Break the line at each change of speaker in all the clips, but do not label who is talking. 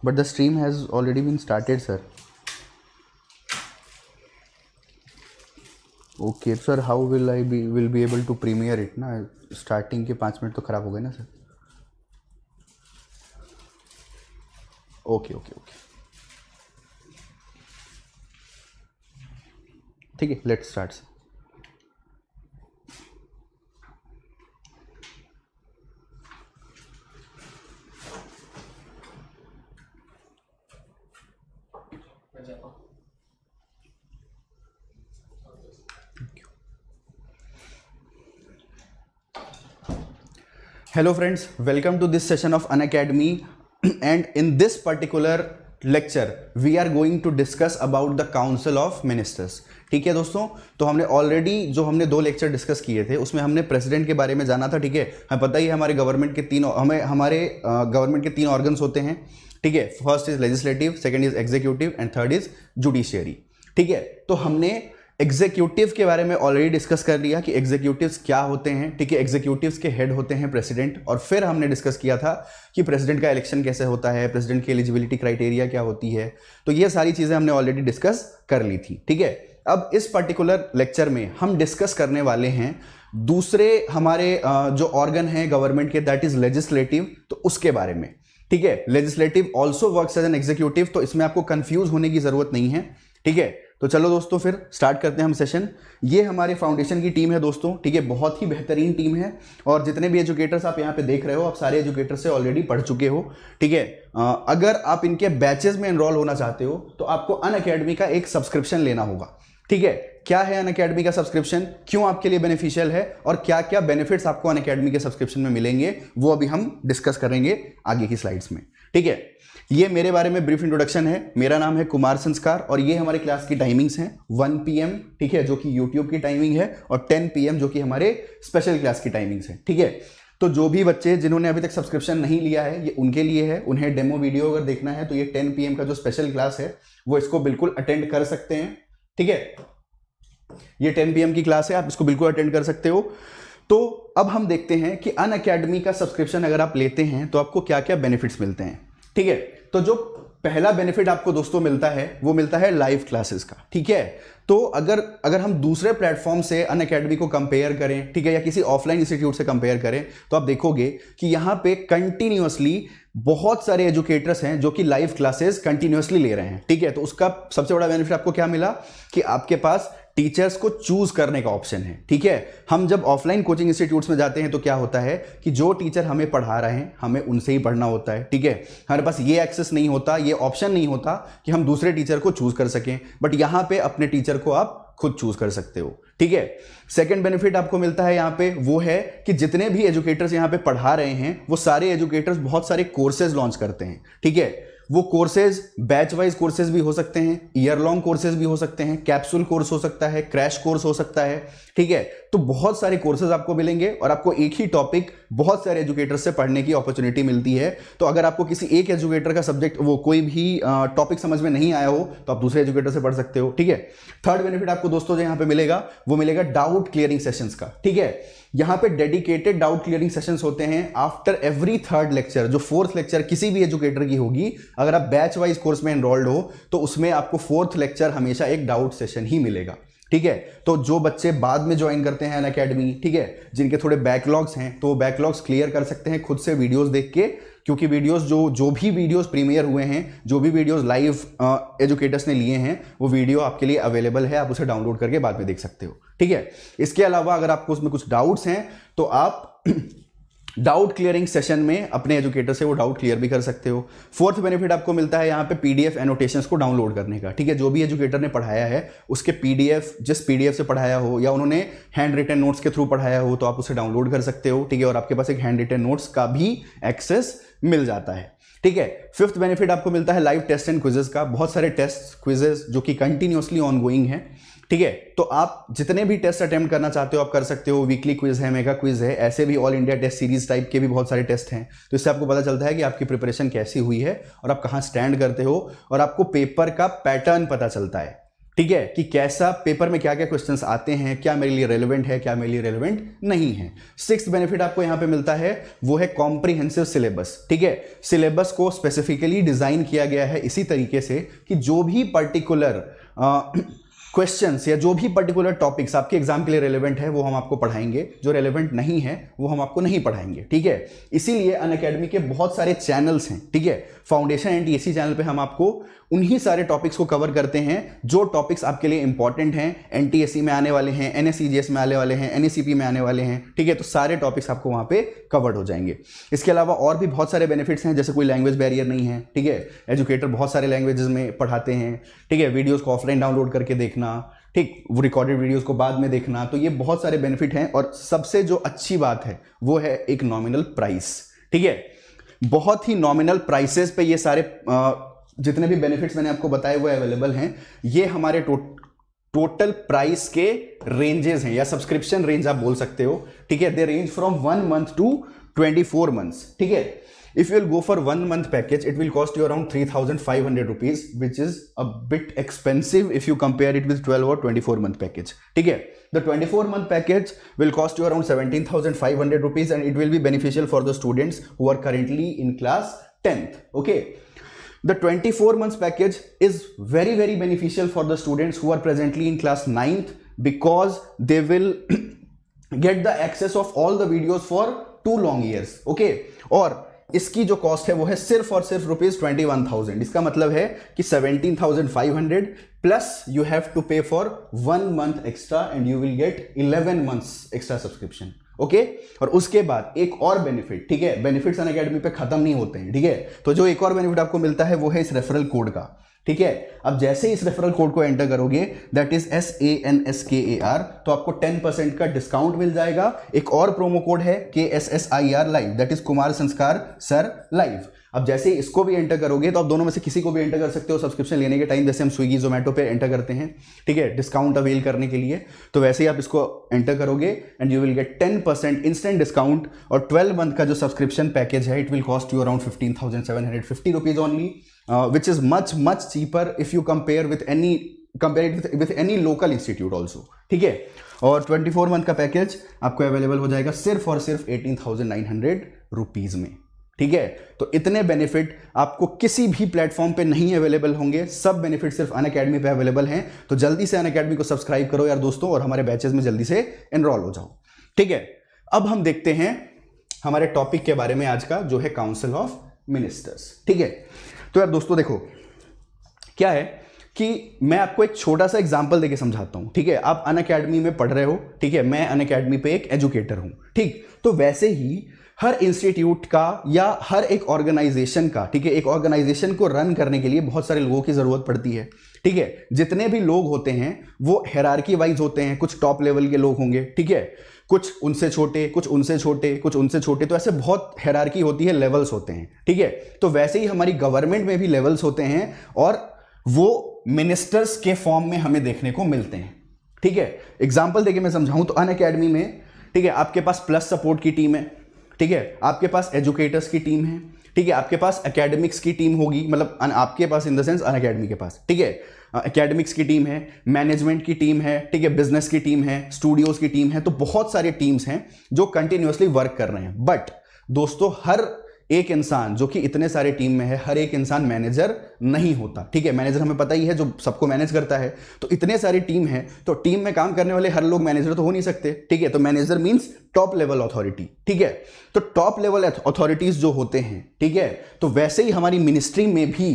But the stream has already been started, sir. Okay, sir. How will I be able to premiere it? ना starting के 5 minute तो खराब हो गए ना सर. Okay. ठीक है, let's start. Hello friends, welcome to this session of Unacademy, and in this particular lecture we are going to discuss about the Council of Ministers. ठीक है दोस्तों, तो हमने ऑलरेडी जो हमने 2 लेक्चर डिस्कस किए थे उसमें हमने प्रेसिडेंट के बारे में जाना था. ठीक है, हमें पता ही है हमारे गवर्नमेंट के 3 ऑर्गन्स होते हैं. ठीक है, first is legislative, second is executive and third is judiciary. ठीक है, तो हमने एग्जीक्यूटिव के बारे में ऑलरेडी डिस्कस कर लिया कि एग्जीक्यूटिव्स क्या होते हैं. ठीक है, एग्जीक्यूटिव्स के हेड होते हैं प्रेसिडेंट, और फिर हमने डिस्कस किया था कि प्रेसिडेंट का इलेक्शन कैसे होता है, प्रेसिडेंट की एलिजिबिलिटी क्राइटेरिया क्या होती है. तो ये सारी चीजें हमने ऑलरेडी डिस्कस कर ली थी. ठीक है, अब इस पर्टिकुलर लेक्चर में हम डिस्कस करने वाले हैं दूसरे हमारे जो ऑर्गन है गवर्नमेंट के, दैट इज लेजिस्लेटिव. तो उसके बारे में. ठीक है, legislative also works as an executive, तो इसमें आपको कंफ्यूज होने की जरूरत नहीं है. ठीक है, तो चलो दोस्तों फिर स्टार्ट करते हैं हम सेशन. ये हमारे फाउंडेशन की टीम है दोस्तों. ठीक है, बहुत ही बेहतरीन टीम है, और जितने भी एजुकेटर्स आप यहाँ पे देख रहे हो, आप सारे एजुकेटर से ऑलरेडी पढ़ चुके हो. ठीक है, अगर आप इनके बैचेस में एनरोल होना चाहते हो तो आपको अनअकैडमी का एक सब्सक्रिप्शन लेना होगा. ठीक है, क्या है अनअकैडमी का सब्सक्रिप्शन, क्यों आपके लिए बेनिफिशियल है, और क्या क्या बेनिफिट्स आपको अनअकैडमी के सब्सक्रिप्शन में मिलेंगे, वो अभी हम डिस्कस करेंगे आगे की स्लाइड्स में. ठीक है, ये मेरे बारे में ब्रीफ इंट्रोडक्शन है. मेरा नाम है कुमार संस्कार, और ये हमारे क्लास की टाइमिंग्स हैं 1 PM, ठीक है, जो कि यूट्यूब की टाइमिंग है, और 10 PM जो कि हमारे स्पेशल क्लास की टाइमिंग्स है. ठीक है, तो जो भी बच्चे जिन्होंने अभी तक सब्सक्रिप्शन नहीं लिया है, ये उनके लिए है. उन्हें डेमो वीडियो अगर देखना है तो ये 10 PM का जो स्पेशल क्लास है वो इसको बिल्कुल अटेंड कर सकते हैं. ठीक है, ये 10 PM की क्लास है, आप इसको बिल्कुल अटेंड कर सकते हो. तो अब हम देखते हैं कि अनअकैडमी का सब्सक्रिप्शन अगर आप लेते हैं तो आपको क्या क्या बेनिफिट्स मिलते हैं. ठीक है, तो जो पहला बेनिफिट आपको दोस्तों मिलता है वो मिलता है लाइव क्लासेस का. ठीक है, तो अगर हम दूसरे प्लेटफॉर्म से अनअकैडमी को कंपेयर करें, ठीक है, या किसी ऑफलाइन इंस्टीट्यूट से कंपेयर करें, तो आप देखोगे कि यहाँ पे कंटिन्यूअसली बहुत सारे एजुकेटर्स हैं जो कि लाइव क्लासेस कंटिन्यूअसली ले रहे हैं. ठीक है, तो उसका सबसे बड़ा बेनिफिट आपको क्या मिला कि आपके पास टीचर्स को चूज करने का ऑप्शन है. ठीक है, हम जब ऑफलाइन कोचिंग इंस्टीट्यूट्स में जाते हैं तो क्या होता है कि जो टीचर हमें पढ़ा रहे हैं हमें उनसे ही पढ़ना होता है. ठीक है, हमारे पास ये एक्सेस नहीं होता, ये ऑप्शन नहीं होता कि हम दूसरे टीचर को चूज कर सकें, बट यहां पे अपने टीचर को आप खुद चूज कर सकते हो. ठीक है, सेकंड बेनिफिट आपको मिलता है यहां पे वो है कि जितने भी एजुकेटर्स यहां पे पढ़ा रहे हैं वो सारे एजुकेटर्स बहुत सारे कोर्सेज लॉन्च करते हैं. ठीक है, वो कोर्सेज बैच वाइज कोर्सेज भी हो सकते हैं, ईयर लॉन्ग कोर्सेज भी हो सकते हैं, कैप्सूल कोर्स हो सकता है, क्रैश कोर्स हो सकता है. ठीक है, तो बहुत सारे कोर्सेज आपको मिलेंगे और आपको एक ही टॉपिक बहुत सारे एजुकेटर्स से पढ़ने की अपॉर्चुनिटी मिलती है. तो अगर आपको किसी एक एजुकेटर का सब्जेक्ट वो कोई भी टॉपिक समझ में नहीं आया हो तो आप दूसरे एजुकेटर से पढ़ सकते हो. ठीक है, थर्ड बेनिफिट आपको दोस्तों जो यहाँ पे मिलेगा वो मिलेगा डाउट क्लियरिंग सेशंस का. ठीक है, यहां पे डेडिकेटेड डाउट क्लियरिंग सेशंस होते हैं आफ्टर एवरी थर्ड लेक्चर. जो फोर्थ लेक्चर किसी भी एजुकेटर की होगी, अगर आप बैच वाइज कोर्स में एनरोल्ड हो तो उसमें आपको फोर्थ लेक्चर हमेशा एक डाउट सेशन ही मिलेगा. ठीक है, तो जो बच्चे बाद में ज्वाइन करते हैं अनअकैडमी, ठीक है, जिनके थोड़े बैकलॉग्स हैं तो वो बैकलॉग्स क्लियर कर सकते हैं खुद से वीडियोस देख के, क्योंकि वीडियोस जो भी वीडियोस प्रीमियर हुए हैं, जो भी वीडियोस लाइव एजुकेटर्स ने लिए हैं, वो वीडियो आपके लिए अवेलेबल है, आप उसे डाउनलोड करके बाद में देख सकते हो. ठीक है, इसके अलावा अगर आपको उसमें कुछ डाउट्स हैं तो आप डाउट क्लियरिंग सेशन में अपने एजुकेटर से वो डाउट क्लियर भी कर सकते हो. फोर्थ बेनिफिट आपको मिलता है यहाँ पे PDF एनोटेशंस को डाउनलोड करने का. ठीक है, जो भी एजुकेटर ने पढ़ाया है उसके PDF, जिस PDF से पढ़ाया हो या उन्होंने हैंड रिटन नोट्स के थ्रू पढ़ाया हो तो आप उसे डाउनलोड कर सकते हो. ठीक है, और आपके पास एक हैंड रिटन नोट्स का भी एक्सेस मिल जाता है. ठीक है, फिफ्थ बेनिफिट आपको मिलता है लाइव टेस्ट एंड क्विजेस का. बहुत सारे टेस्ट क्विजेस जो कि कंटिन्यूअसली ऑनगोइंग है. ठीक है, तो आप जितने भी टेस्ट अटेम्प्ट करना चाहते हो आप कर सकते हो. वीकली क्विज है, मेगा क्विज है, ऐसे भी all India test series type के भी बहुत सारे टेस्ट हैं. तो इससे आपको पता चलता है कि आपकी प्रिपरेशन कैसी हुई है और आप कहाँ स्टैंड करते हो, और आपको पेपर का पैटर्न पता चलता है. ठीक है, कि कैसा पेपर में क्या क्या क्वेश्चंस आते हैं, क्या मेरे लिए रेलेवेंट है, क्या मेरे लिए रेलेवेंट नहीं है। सिक्स्थ बेनिफिट आपको यहां पे मिलता है वो है कॉम्प्रिहेंसिव सिलेबस। ठीक है, सिलेबस को स्पेसिफिकली डिजाइन किया गया है इसी तरीके से कि जो भी पर्टिकुलर क्वेश्चंस या जो भी पर्टिकुलर टॉपिक्स आपके एग्जाम के लिए रेलेवेंट है वो हम आपको पढ़ाएंगे, जो रेलेवेंट नहीं है वो हम आपको नहीं पढ़ाएंगे। ठीक है, इसीलिए अनअकैडमी के बहुत सारे चैनल्स हैं। ठीक है, फाउंडेशन एनटीएसी चैनल पे हम आपको उन्हीं सारे टॉपिक्स को कवर करते हैं जो टॉपिक्स आपके लिए इंपॉर्टेंट हैं, एनटीएससी में आने वाले हैं, एनएससीजीएस में आने वाले हैं, एनएससीपी में आने वाले हैं। ठीक है, तो सारे टॉपिक्स आपको वहां पे कवर्ड हो जाएंगे। इसके अलावा और भी बहुत सारे बेनिफिट्स हैं, जैसे कोई लैंग्वेज बैरियर नहीं है। ठीक है, एजुकेटर बहुत सारे लैंग्वेजेस में पढ़ाते हैं। ठीक है, वीडियोज को ऑफलाइन डाउनलोड करके देखना, ठीक, वो रिकॉर्डेड वीडियोस को बाद में देखना, तो ये बहुत सारे बेनिफिट हैं। और सबसे जो अच्छी बात है वो है एक नॉमिनल प्राइस। ठीक है, बहुत ही नॉमिनल प्राइसेस पे ये सारे जितने भी बेनिफिट्स मैंने आपको बताए हुए अवेलेबल हैं। ये हमारे टोटल प्राइस के रेंजेस हैं या सब्सक्रिप्शन रेंज आप बोल सकते हो। ठीक है, they range from 1 month to 24 months. ठीक है, if you will go for 1 month package, it will cost you around 3,500 rupees, which is a bit expensive if you compare it with 12 or 24 month package. ठीक है, the 24 month package will cost you around 17,500 rupees and it will be beneficial for the students who are currently in class 10th. Okay, the 24 months package is very very beneficial for the students who are presently in class 9th because they will get the access of all the videos for 2 long years. Okay, और इसकी जो cost है वो है सिर्फ और सिर्फ ₹21,000। इसका मतलब है कि 17,500 प्लस यू हैव टू पे for 1 month extra and you will get 11 months extra subscription. Okay, और उसके बाद एक और बेनिफिट, ठीक है, बेनिफिट्स अनअकैडमी पे खत्म नहीं होते हैं। ठीक है, तो जो एक और बेनिफिट आपको मिलता है वो है इस रेफरल कोड का। ठीक है, अब जैसे ही इस रेफरल कोड को एंटर करोगे, दैट इज SANSKAR, तो आपको 10% का डिस्काउंट मिल जाएगा। एक और प्रोमो कोड है KSSIR live, that is Kumar संस्कार सर लाइव। अब जैसे ही इसको भी एंटर करोगे तो आप दोनों में से किसी को भी एंटर कर सकते हो सब्सक्रिप्शन लेने के टाइम, जैसे हम स्विगी जोमेटो पे एंटर करते हैं। ठीक है, डिस्काउंट अवेल करने के लिए, तो वैसे ही आप इसको एंटर करोगे and you will get 10% instant discount. और 12 मंथ का जो सब्सक्रिप्शन पैकेज है, it will cost you around 15,750 rupees only, which is much cheaper if you compare it with any local institute also. ठीक है, और 24 मंथ का package आपको available हो जाएगा सिर्फ और सिर्फ 18,900 रुपीज में। ठीक है, तो इतने बेनिफिट आपको किसी भी प्लेटफॉर्म पे नहीं अवेलेबल होंगे, सब बेनिफिट सिर्फ अनअकैडमी पे अवेलेबल हैं। तो जल्दी से अनअकैडमी को सब्सक्राइब करो यार दोस्तों, और हमारे बैचेस में जल्दी से एनरोल हो जाओ। ठीक है, अब हम देखते हैं हमारे टॉपिक के बारे में आज का, जो है काउंसिल ऑफ मिनिस्टर्स। ठीक है, तो यार दोस्तों देखो क्या है कि मैं आपको एक छोटा सा एग्जांपल देके समझाता हूं। ठीक है, आप अनअकैडमी में पढ़ रहे हो। ठीक है, मैं अनअकैडमी पे एक एजुकेटर हूं। ठीक, तो वैसे ही हर इंस्टीट्यूट का या हर एक ऑर्गेनाइजेशन का, ठीक है, एक ऑर्गेनाइजेशन को रन करने के लिए बहुत सारे लोगों की जरूरत पड़ती है। ठीक है, जितने भी लोग होते हैं वो हायरार्की वाइज होते हैं, कुछ टॉप लेवल के लोग होंगे। ठीक है, कुछ उनसे छोटे, कुछ उनसे छोटे, कुछ उनसे छोटे, तो ऐसे बहुत हायरार्की होती है, लेवल्स होते हैं। ठीक है, तो वैसे ही हमारी गवर्नमेंट में भी लेवल्स होते हैं और वो मिनिस्टर्स के फॉर्म में हमें देखने को मिलते हैं। ठीक है, एग्जाम्पल देके मैं समझाऊं तो अनअकैडमी में, ठीक है, आपके पास प्लस सपोर्ट की टीम है। ठीक है, आपके पास एजुकेटर्स की टीम है। ठीक है, आपके पास एकेडमिक्स की टीम होगी, मतलब आपके पास इन द सेंस अनअकैडमी के पास। ठीक है, एकेडमिक्स की टीम है, मैनेजमेंट की टीम है, ठीक है, बिजनेस की टीम है, स्टूडियोज की टीम है, तो बहुत सारी टीम्स हैं जो कंटिन्यूअसली वर्क कर रहे हैं। बट दोस्तों, हर एक इंसान जो कि इतने सारे टीम में है, हर एक इंसान मैनेजर नहीं होता। ठीक है, मैनेजर हमें पता ही है, जो सबको मैनेज करता है। तो इतने सारी टीम है, तो टीम में काम करने वाले हर लोग मैनेजर तो हो नहीं सकते। ठीक है, तो manager means top level authority. ठीक है, तो टॉप लेवल अथॉरिटीज जो होते हैं, ठीक है, तो वैसे ही हमारी मिनिस्ट्री में भी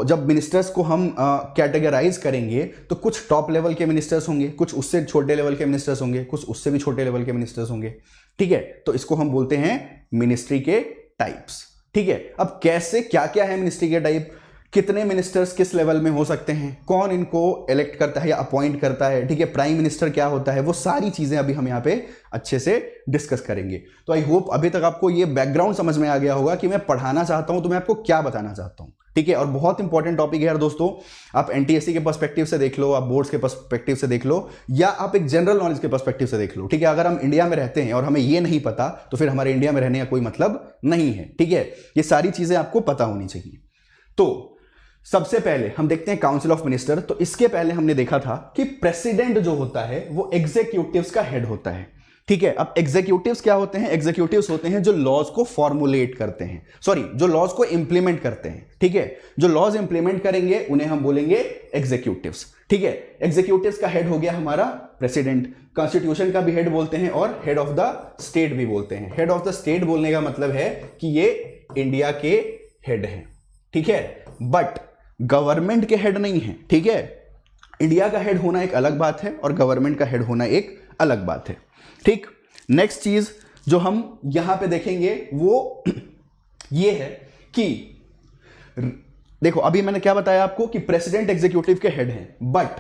जब मिनिस्टर्स को हम कैटेगराइज करेंगे तो कुछ टॉप लेवल के मिनिस्टर्स होंगे, कुछ उससे छोटे लेवल के मिनिस्टर्स होंगे, कुछ उससे भी छोटे लेवल के मिनिस्टर्स होंगे। ठीक है, तो इसको हम बोलते हैं मिनिस्ट्री के टाइप्स। ठीक है, अब कैसे क्या क्या है मिनिस्ट्री के टाइप, कितने मिनिस्टर्स किस लेवल में हो सकते हैं, कौन इनको इलेक्ट करता है या अपॉइंट करता है, ठीक है, प्राइम मिनिस्टर क्या होता है, वो सारी चीजें अभी हम यहाँ पे अच्छे से डिस्कस करेंगे। तो आई होप अभी तक आपको ये बैकग्राउंड समझ में आ गया होगा कि मैं पढ़ाना चाहता हूं तो मैं आपको क्या बताना चाहता हूं। ठीक है, और बहुत इंपॉर्टेंट टॉपिक है यार दोस्तों, आप एनटीएससी के पर्सपेक्टिव से देख लो, आप बोर्ड्स के पर्सपेक्टिव से देख लो, या आप एक जनरल नॉलेज के पर्सपेक्टिव से देख लो। ठीक है, अगर हम इंडिया में रहते हैं और हमें ये नहीं पता तो फिर हमारे इंडिया में रहने का कोई मतलब नहीं है। ठीक है, ये सारी चीजें आपको पता होनी चाहिए। तो सबसे पहले हम देखते हैं काउंसिल ऑफ मिनिस्टर। तो इसके पहले हमने देखा था कि प्रेसिडेंट जो होता है वो एग्जीक्यूटिव्स का हेड होता है, ठीक है। अब एग्जीक्यूटिव्स क्या होते हैं? एग्जीक्यूटिव्स होते हैं जो लॉज को फॉर्मुलेट करते हैं, सॉरी जो लॉज को इंप्लीमेंट करते हैं, ठीक है। जो लॉज इंप्लीमेंट करेंगे उन्हें हम बोलेंगे एग्जीक्यूटिव्स, ठीक है। एग्जीक्यूटिव्स का हेड हो गया हमारा प्रेसिडेंट। कॉन्स्टिट्यूशन का भी हेड बोलते हैं और हेड ऑफ द स्टेट भी बोलते हैं। हेड ऑफ द स्टेट बोलने का मतलब है कि ये इंडिया के हेड हैं, ठीक है, बट गवर्नमेंट के हेड नहीं है, ठीक है। इंडिया का हेड होना एक अलग बात है और गवर्नमेंट का हेड होना एक अलग बात है, ठीक। नेक्स्ट चीज जो हम यहां पे देखेंगे वो ये है कि देखो अभी मैंने क्या बताया आपको कि प्रेसिडेंट एग्जीक्यूटिव के हेड हैं, but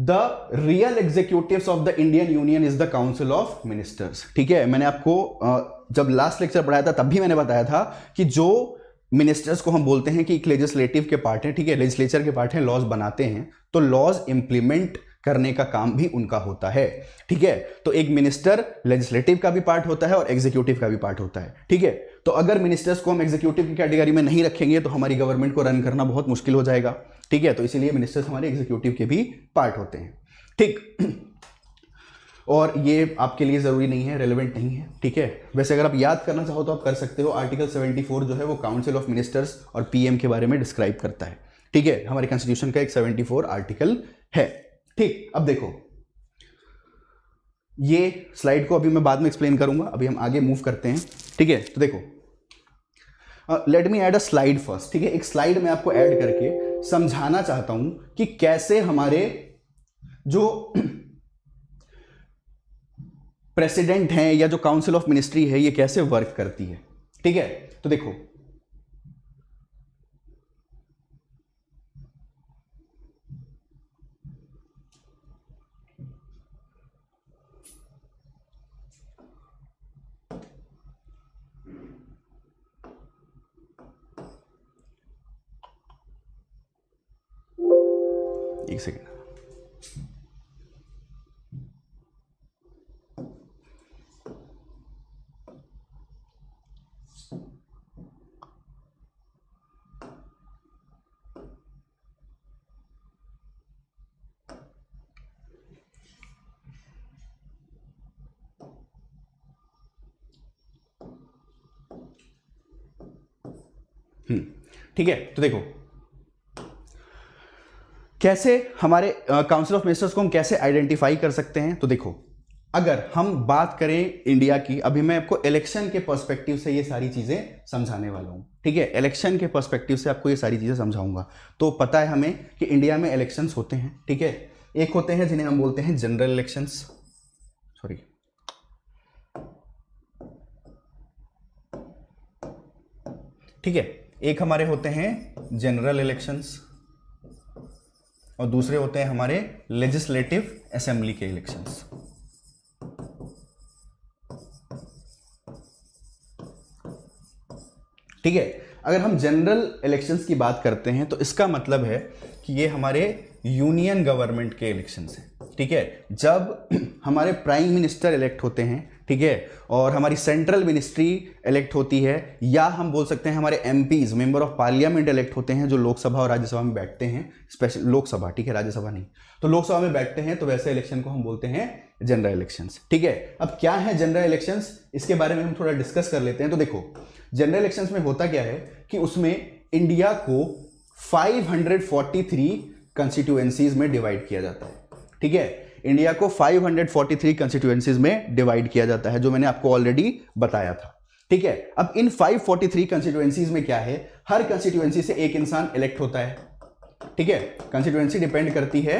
the real executives of the Indian union is the council of ministers, ठीक है। मैंने आपको जब लास्ट लेक्चर पढ़ाया था तब भी मैंने बताया था कि जो मिनिस्टर्स को हम बोलते हैं कि एक लेजिस्लेटिव के पार्ट है, ठीक है, लेजिस्लेचर के पार्ट है, लॉज बनाते हैं, तो लॉज इंप्लीमेंट करने का काम भी उनका होता है, ठीक है। तो एक मिनिस्टर लेजिस्लेटिव का भी पार्ट होता है और एग्जीक्यूटिव का भी पार्ट होता है, ठीक है। तो अगर मिनिस्टर्स को हम एग्जीक्यूटिव की कैटेगरी में नहीं रखेंगे तो हमारी गवर्नमेंट को रन करना बहुत मुश्किल हो जाएगा, ठीक है। तो इसीलिए मिनिस्टर्स हमारे एग्जीक्यूटिव के भी पार्ट होते हैं, ठीक। और ये आपके लिए जरूरी नहीं है, रेलेवेंट नहीं है, ठीक है। वैसे अगर आप याद करना चाहो तो आप कर सकते हो। आर्टिकल 74 जो है वो काउंसिल ऑफ मिनिस्टर्स और पीएम के बारे में डिस्क्राइब करता है, ठीक है। हमारे कॉन्स्टिट्यूशन का एक 74 आर्टिकल है, ठीक। अब देखो ये स्लाइड को अभी मैं बाद में एक्सप्लेन करूंगा, अभी हम आगे मूव करते हैं, ठीक है। तो देखो लेट मी ऐड अ स्लाइड फर्स्ट, ठीक है। एक स्लाइड मैं आपको ऐड करके समझाना चाहता हूं कि कैसे हमारे जो प्रेसिडेंट हैं या जो काउंसिल ऑफ मिनिस्ट्री है ये कैसे वर्क करती है, ठीक है। तो देखो एक सेकेंड, ठीक है। तो देखो कैसे हमारे काउंसिल ऑफ मिनिस्टर्स को हम कैसे आइडेंटिफाई कर सकते हैं। तो देखो अगर हम बात करें इंडिया की, अभी मैं आपको इलेक्शन के पर्सपेक्टिव से ये सारी चीजें समझाने वाला हूं, ठीक है। इलेक्शन के पर्सपेक्टिव से आपको ये सारी चीजें समझाऊंगा। तो पता है हमें कि इंडिया में इलेक्शंस होते हैं, ठीक है। एक होते हैं जिन्हें हम बोलते हैं जनरल इलेक्शंस, सॉरी ठीक है। एक हमारे होते हैं जनरल इलेक्शंस और दूसरे होते हैं हमारे लेजिस्लेटिव असेंबली के इलेक्शंस, ठीक है। अगर हम जनरल इलेक्शंस की बात करते हैं तो इसका मतलब है कि ये हमारे यूनियन गवर्नमेंट के इलेक्शंस हैं, ठीक है। जब हमारे प्राइम मिनिस्टर इलेक्ट होते हैं, ठीक है, और हमारी सेंट्रल मिनिस्ट्री इलेक्ट होती है, या हम बोल सकते हैं हमारे MPs member of parliament elect होते हैं जो लोकसभा और राज्यसभा में बैठते हैं, स्पेशल लोकसभा, ठीक है, राज्यसभा नहीं, तो लोकसभा में बैठते हैं, तो वैसे इलेक्शन को हम बोलते हैं जनरल इलेक्शंस, ठीक है। अब क्या है जनरल इलेक्शंस, इसके बारे में हम थोड़ा डिस्कस कर लेते हैं। तो देखो जनरल इलेक्शंस में होता क्या है कि उसमें इंडिया को 543 कंस्टिट्यूएंसीज में डिवाइड किया जाता है, ठीक है। इंडिया को 543 कंस्टिट्यूएंसीज में डिवाइड किया जाता है, जो मैंने आपको ऑलरेडी बताया था, ठीक है। अब इन 543 कंस्टिट्यूएंसीज में क्या है, हर कंस्टिट्यूएंसी से एक इंसान इलेक्ट होता है, ठीक है। कंस्टिट्यूएंसी डिपेंड करती है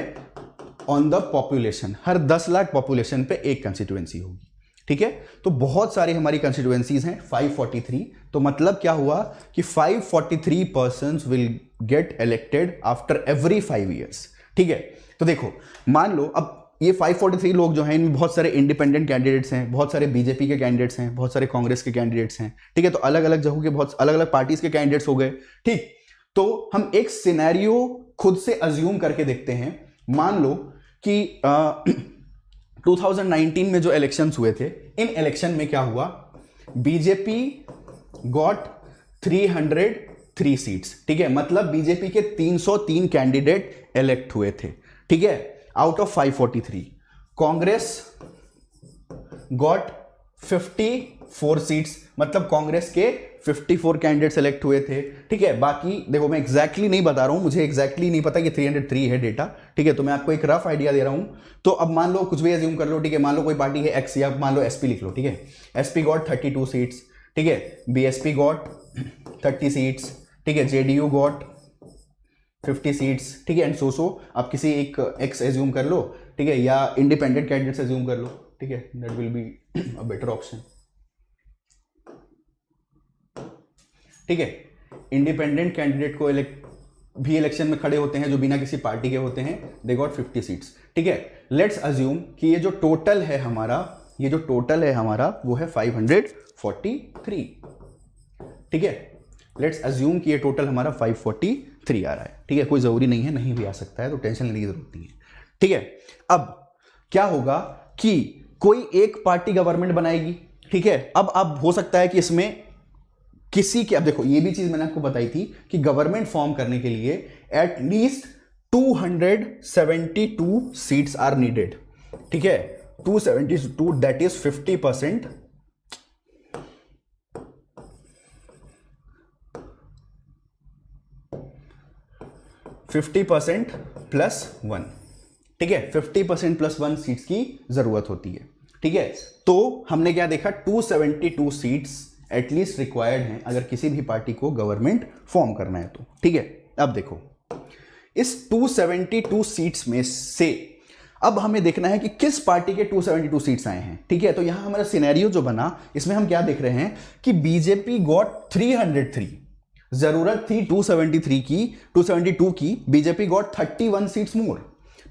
on the population, her 10 lakh population पे एक कंस्टिट्यूएंसी होगी, ठीक है। तो बहुत सारी हमारी कंस्टिट्यूएंसीज हैं 543, तो मतलब क्या हुआ कि 543 persons will get elected after every 5 years, ठीक है। तो देखो मान लो अब ये 543 लोग जो हैं इनमें बहुत सारे इंडिपेंडेंट कैंडिडेट्स हैं, बहुत सारे बीजेपी के कैंडिडेट्स हैं, बहुत सारे कांग्रेस के कैंडिडेट्स हैं, ठीक है। तो अलग अलग जगहों के बहुत अलग अलग पार्टीज के कैंडिडेट्स हो गए, ठीक। तो हम एक सिनेरियो खुद से अज्यूम करके देखते हैं। मान लो कि 2019 में जो इलेक्शंस हुए थे, इन इलेक्शन में क्या हुआ, बीजेपी गॉट 3 सीट्स, ठीक है, मतलब बीजेपी के 303 कैंडिडेट इलेक्ट हुए थे, ठीक है, out of 543। Congress got 54 seats, मतलब कांग्रेस के 54 कैंडिडेट सेलेक्ट हुए थे, ठीक है। बाकी देखो मैं एग्जैक्टली नहीं बता रहा हूं, मुझे एग्जैक्टली नहीं पता कि 303 है डेटा, ठीक है, तो मैं आपको एक रफ आइडिया दे रहा हूं। तो अब मान लो कुछ भी एज्यूम कर लो, ठीक है, मान लो कोई पार्टी है एक्स, या मान लो एसपी लिख लो, ठीक है, एसपी गॉट 32 सीट्स, ठीक है, बीएसपी गॉट 30 सीट्स, ठीक है, जेडीयू गॉट 50 सीट्स, ठीक है, एंड सो आप किसी एक एक्स एज्यूम कर लो, ठीक है, या इंडिपेंडेंट कैंडिडेट्स एज्यूम कर लो, ठीक है, that will be a better option, ठीक है। इंडिपेंडेंट कैंडिडेट को भी इलेक्शन में खड़े होते हैं जो बिना किसी पार्टी के होते हैं, दे गॉट 50 सीट्स, ठीक है। लेट्स अज्यूम कि ये जो टोटल है हमारा वो है 543, ठीक है, लेट्स अज्यूम कि ये टोटल हमारा 543 आ रहा है, ठीक है, कोई जरूरी नहीं है, नहीं भी आ सकता है, तो टेंशन लेने की जरूरत नहीं है, ठीक है। अब क्या होगा कि कोई एक पार्टी गवर्नमेंट बनाएगी, ठीक है। अब हो सकता है कि इसमें किसी के, अब देखो ये भी चीज मैंने आपको बताई थी कि गवर्नमेंट फॉर्म करने के लिए एटलीस्ट 272 सीट्स आर नीडेड, ठीक है, 272, दैट इज 50%, 50% प्लस 1, ठीक है, 50% प्लस 1 सीट्स की जरूरत होती है, ठीक है। तो हमने क्या देखा, 272 सीट्स एटलीस्ट रिक्वायर्ड हैं अगर किसी भी पार्टी को गवर्नमेंट फॉर्म करना है तो, ठीक है। अब देखो इस 272 सीट्स में से अब हमें देखना है कि किस पार्टी के 272 सीट्स आए हैं, ठीक है। तो यहां हमारा सिनेरियो जो बना, इसमें हम क्या देख रहे हैं कि बीजेपी गॉट 303, जरूरत थी 272 की, बीजेपी गॉट 31 सीट्स मोर।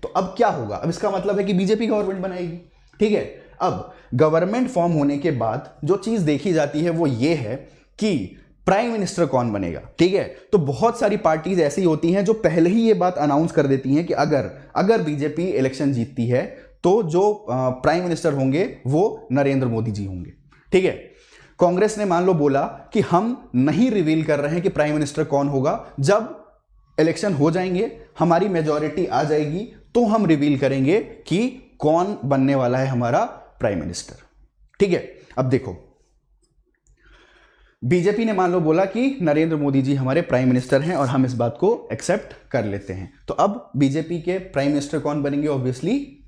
तो अब क्या होगा, अब इसका मतलब है कि बीजेपी गवर्नमेंट बनाएगी, ठीक है। अब गवर्नमेंट फॉर्म होने के बाद जो चीज देखी जाती है वो ये है कि प्राइम मिनिस्टर कौन बनेगा, ठीक है। तो बहुत सारी पार्टीज ऐसी होती हैं जो पहले ही ये बात अनाउंस कर देती हैं कि अगर बीजेपी इलेक्शन जीतती है तो जो प्राइम मिनिस्टर होंगे वो नरेंद्र मोदी जी होंगे, ठीक है। कांग्रेस ने मान लो बोला कि हम नहीं रिवील कर रहे हैं कि प्राइम मिनिस्टर कौन होगा, जब इलेक्शन हो जाएंगे, हमारी मेजॉरिटी आ जाएगी, तो हम रिवील करेंगे कि कौन बनने वाला है हमारा प्राइम मिनिस्टर, ठीक है। अब देखो बीजेपी ने मान लो बोला कि नरेंद्र मोदी जी हमारे प्राइम मिनिस्टर हैं और हम इस बात को एक्सेप्ट कर लेते हैं। तो अब बीजेपी के प्राइम मिनिस्टर कौन बनेंगे, ऑब्वियसली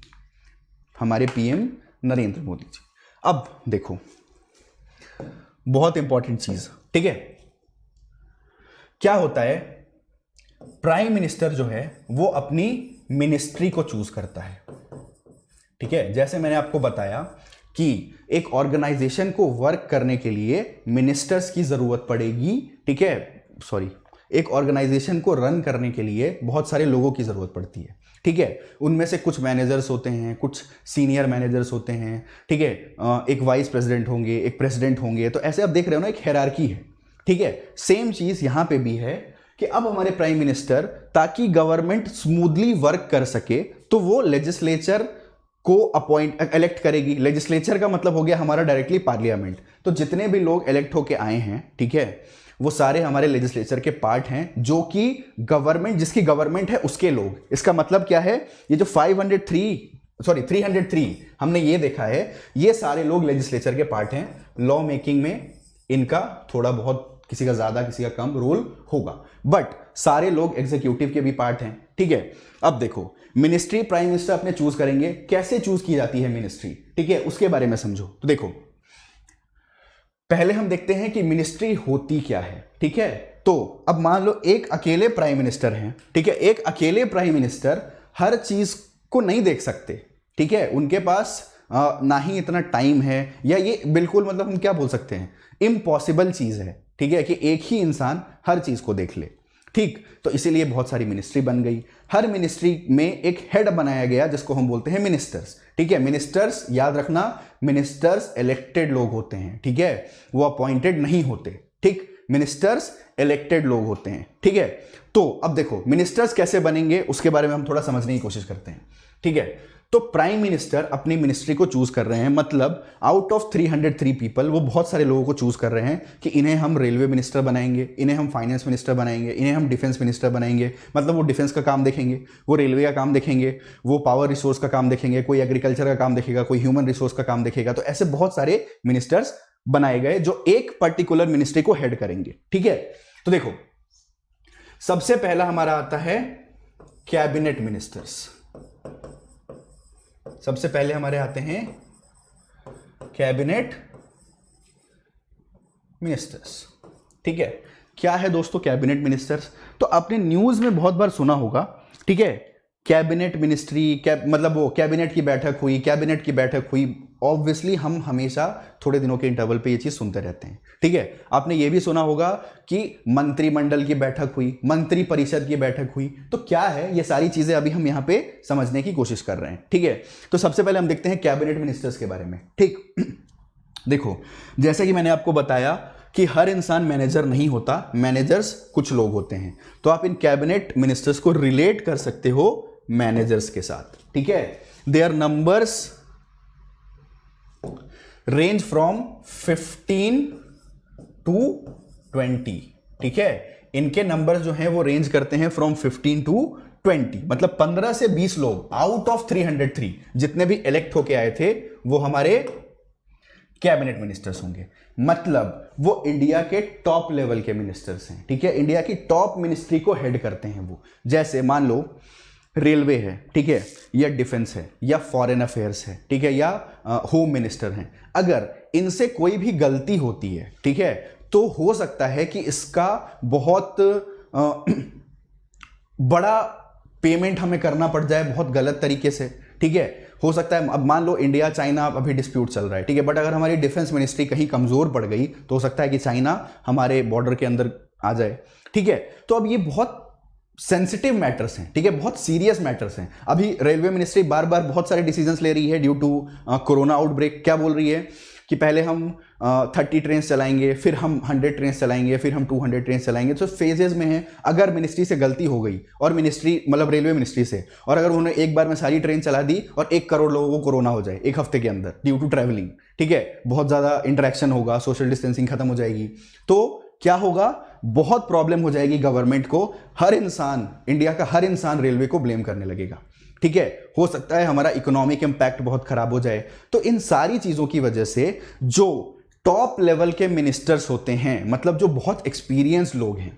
हमारे पीएम नरेंद्र मोदी जी। अब देखो बहुत इंपॉर्टेंट चीज, ठीक है, क्या होता है, प्राइम मिनिस्टर जो है वो अपनी मिनिस्ट्री को चूज करता है, ठीक है। जैसे मैंने आपको बताया कि एक ऑर्गेनाइजेशन को वर्क करने के लिए मिनिस्टर्स की जरूरत पड़ेगी, ठीक है, एक ऑर्गेनाइजेशन को रन करने के लिए बहुत सारे लोगों की जरूरत पड़ती है, ठीक है। उनमें से कुछ मैनेजर्स होते हैं, कुछ सीनियर मैनेजर्स होते हैं, ठीक है, एक वाइस प्रेसिडेंट होंगे, एक प्रेसिडेंट होंगे, तो ऐसे आप देख रहे हो ना, एक हायरार्की है, ठीक है। सेम चीज यहां पे भी है कि अब हमारे प्राइम मिनिस्टर, ताकि गवर्नमेंट स्मूथली वर्क कर सके, तो वो लेजिस्लेचर को इलेक्ट करेगी। लेजिस्लेचर का मतलब हो गया हमारा डायरेक्टली पार्लियामेंट। तो जितने भी लोग इलेक्ट होके आए हैं, ठीक है, वो सारे हमारे लेजिस्लेचर के पार्ट हैं, जो कि गवर्नमेंट, जिसकी गवर्नमेंट है उसके लोग। इसका मतलब क्या है, ये जो 303 हमने ये देखा है, ये सारे लोग लेजिस्लेचर के पार्ट हैं। लॉ मेकिंग में इनका थोड़ा बहुत, किसी का ज्यादा किसी का कम रोल होगा, बट सारे लोग एग्जीक्यूटिव के भी पार्ट हैं, ठीक है। अब देखो मिनिस्ट्री प्राइम मिनिस्टर अपने चूज करेंगे, कैसे चूज की जाती है मिनिस्ट्री, ठीक है, उसके बारे में समझो। तो देखो पहले हम देखते हैं कि मिनिस्ट्री होती क्या है, ठीक है। तो अब मान लो एक अकेले प्राइम मिनिस्टर हैं, ठीक है, एक अकेले प्राइम मिनिस्टर हर चीज को नहीं देख सकते, ठीक है, उनके पास ना ही इतना टाइम है, या ये बिल्कुल मतलब हम क्या बोल सकते हैं, इम्पॉसिबल चीज है, ठीक है, कि एक ही इंसान हर चीज को देख ले, ठीक। तो इसीलिए बहुत सारी मिनिस्ट्री बन गई। हर मिनिस्ट्री में एक हेड बनाया गया जिसको हम बोलते हैं मिनिस्टर्स, ठीक है। मिनिस्टर्स याद रखना, मिनिस्टर्स इलेक्टेड लोग होते हैं, ठीक है, वो अपॉइंटेड नहीं होते, ठीक। मिनिस्टर्स इलेक्टेड लोग होते हैं, ठीक है। तो अब देखो मिनिस्टर्स कैसे बनेंगे उसके बारे में हम थोड़ा समझने की कोशिश करते हैं, ठीक है। तो प्राइम मिनिस्टर अपनी मिनिस्ट्री को चूज कर रहे हैं, मतलब आउट ऑफ 303 पीपल वो बहुत सारे लोगों को चूज कर रहे हैं कि इन्हें हम रेलवे मिनिस्टर बनाएंगे, इन्हें हम फाइनेंस मिनिस्टर बनाएंगे, इन्हें हम डिफेंस मिनिस्टर बनाएंगे। मतलब वो डिफेंस का काम देखेंगे, वो रेलवे का काम देखेंगे, वो पावर रिसोर्स का काम देखेंगे, कोई एग्रीकल्चर का काम देखेगा, कोई ह्यूमन रिसोर्स का काम देखेगा। तो ऐसे बहुत सारे मिनिस्टर्स बनाए गए जो एक पर्टिकुलर मिनिस्ट्री को हेड करेंगे। ठीक है, तो देखो सबसे पहला हमारा आता है कैबिनेट मिनिस्टर्स। सबसे पहले हमारे आते हैं कैबिनेट मिनिस्टर्स। ठीक है, क्या है दोस्तों कैबिनेट मिनिस्टर्स? तो आपने न्यूज में बहुत बार सुना होगा, ठीक है, कैबिनेट मिनिस्ट्री, मतलब वो कैबिनेट की बैठक हुई, कैबिनेट की बैठक हुई। ऑब्वियसली हम हमेशा थोड़े दिनों के इंटरवल पे ये चीज सुनते रहते हैं। ठीक है, आपने ये भी सुना होगा कि मंत्रिमंडल की बैठक हुई, मंत्री परिषद की बैठक हुई। तो क्या है ये सारी चीजें अभी हम यहां पे समझने की कोशिश कर रहे हैं। ठीक है, तो सबसे पहले हम देखते हैं कैबिनेट मिनिस्टर्स के बारे में। ठीक, देखो जैसे कि मैंने आपको बताया कि हर इंसान मैनेजर नहीं होता, मैनेजर्स कुछ लोग होते हैं। तो आप इन कैबिनेट मिनिस्टर्स को रिलेट कर सकते हो मैनेजर्स के साथ। ठीक है, their numbers range from 15 to 20। ठीक है, इनके नंबर्स जो हैं वो रेंज करते हैं फ्रॉम 15 टू 20, मतलब 15 से 20 लोग आउट ऑफ 303 जितने भी इलेक्ट होके आए थे वो हमारे कैबिनेट मिनिस्टर्स होंगे। मतलब वो इंडिया के टॉप लेवल के मिनिस्टर्स हैं। ठीक है, इंडिया की टॉप मिनिस्ट्री को हेड करते हैं वो। जैसे मान लो रेलवे है, ठीक है, या डिफेंस है, या फॉरेन अफेयर्स है, ठीक है, या होम मिनिस्टर हैं। अगर इनसे कोई भी गलती होती है, ठीक है, तो हो सकता है कि इसका बहुत बड़ा पेमेंट हमें करना पड़ जाए बहुत गलत तरीके से। ठीक है, हो सकता है अब मान लो इंडिया चाइना अभी डिस्प्यूट चल रहा है, ठीक है, बट अगर हमारी डिफेंस मिनिस्ट्री कहीं कमजोर पड़ गई तो हो सकता है कि चाइना हमारे बॉर्डर के अंदर आ जाए। ठीक है, तो अब ये बहुत सेंसिटिव मैटर्स हैं, ठीक है, बहुत सीरियस मैटर्स हैं। अभी रेलवे मिनिस्ट्री बार बार बहुत सारे डिसीजंस ले रही है ड्यू टू कोरोना आउटब्रेक। क्या बोल रही है कि पहले हम 30 ट्रेन चलाएंगे, फिर हम 100 ट्रेन चलाएंगे, फिर हम 200 ट्रेन चलाएंगे। तो फेजेस में है। अगर मिनिस्ट्री से गलती हो गई और मिनिस्ट्री मतलब रेलवे मिनिस्ट्री से, और अगर उन्होंने एक बार में सारी ट्रेन चला दी और 1 करोड़ लोगों को कोरोना हो जाए एक हफ्ते के अंदर ड्यू टू ट्रैवलिंग, ठीक है, बहुत ज़्यादा इंटरेक्शन होगा, सोशल डिस्टेंसिंग खत्म हो जाएगी, तो क्या होगा, बहुत प्रॉब्लम हो जाएगी गवर्नमेंट को। हर इंसान, इंडिया का हर इंसान रेलवे को ब्लेम करने लगेगा। ठीक है, हो सकता है हमारा इकोनॉमिक इंपैक्ट बहुत खराब हो जाए। तो इन सारी चीजों की वजह से जो टॉप लेवल के मिनिस्टर्स होते हैं, मतलब जो बहुत एक्सपीरियंस लोग हैं,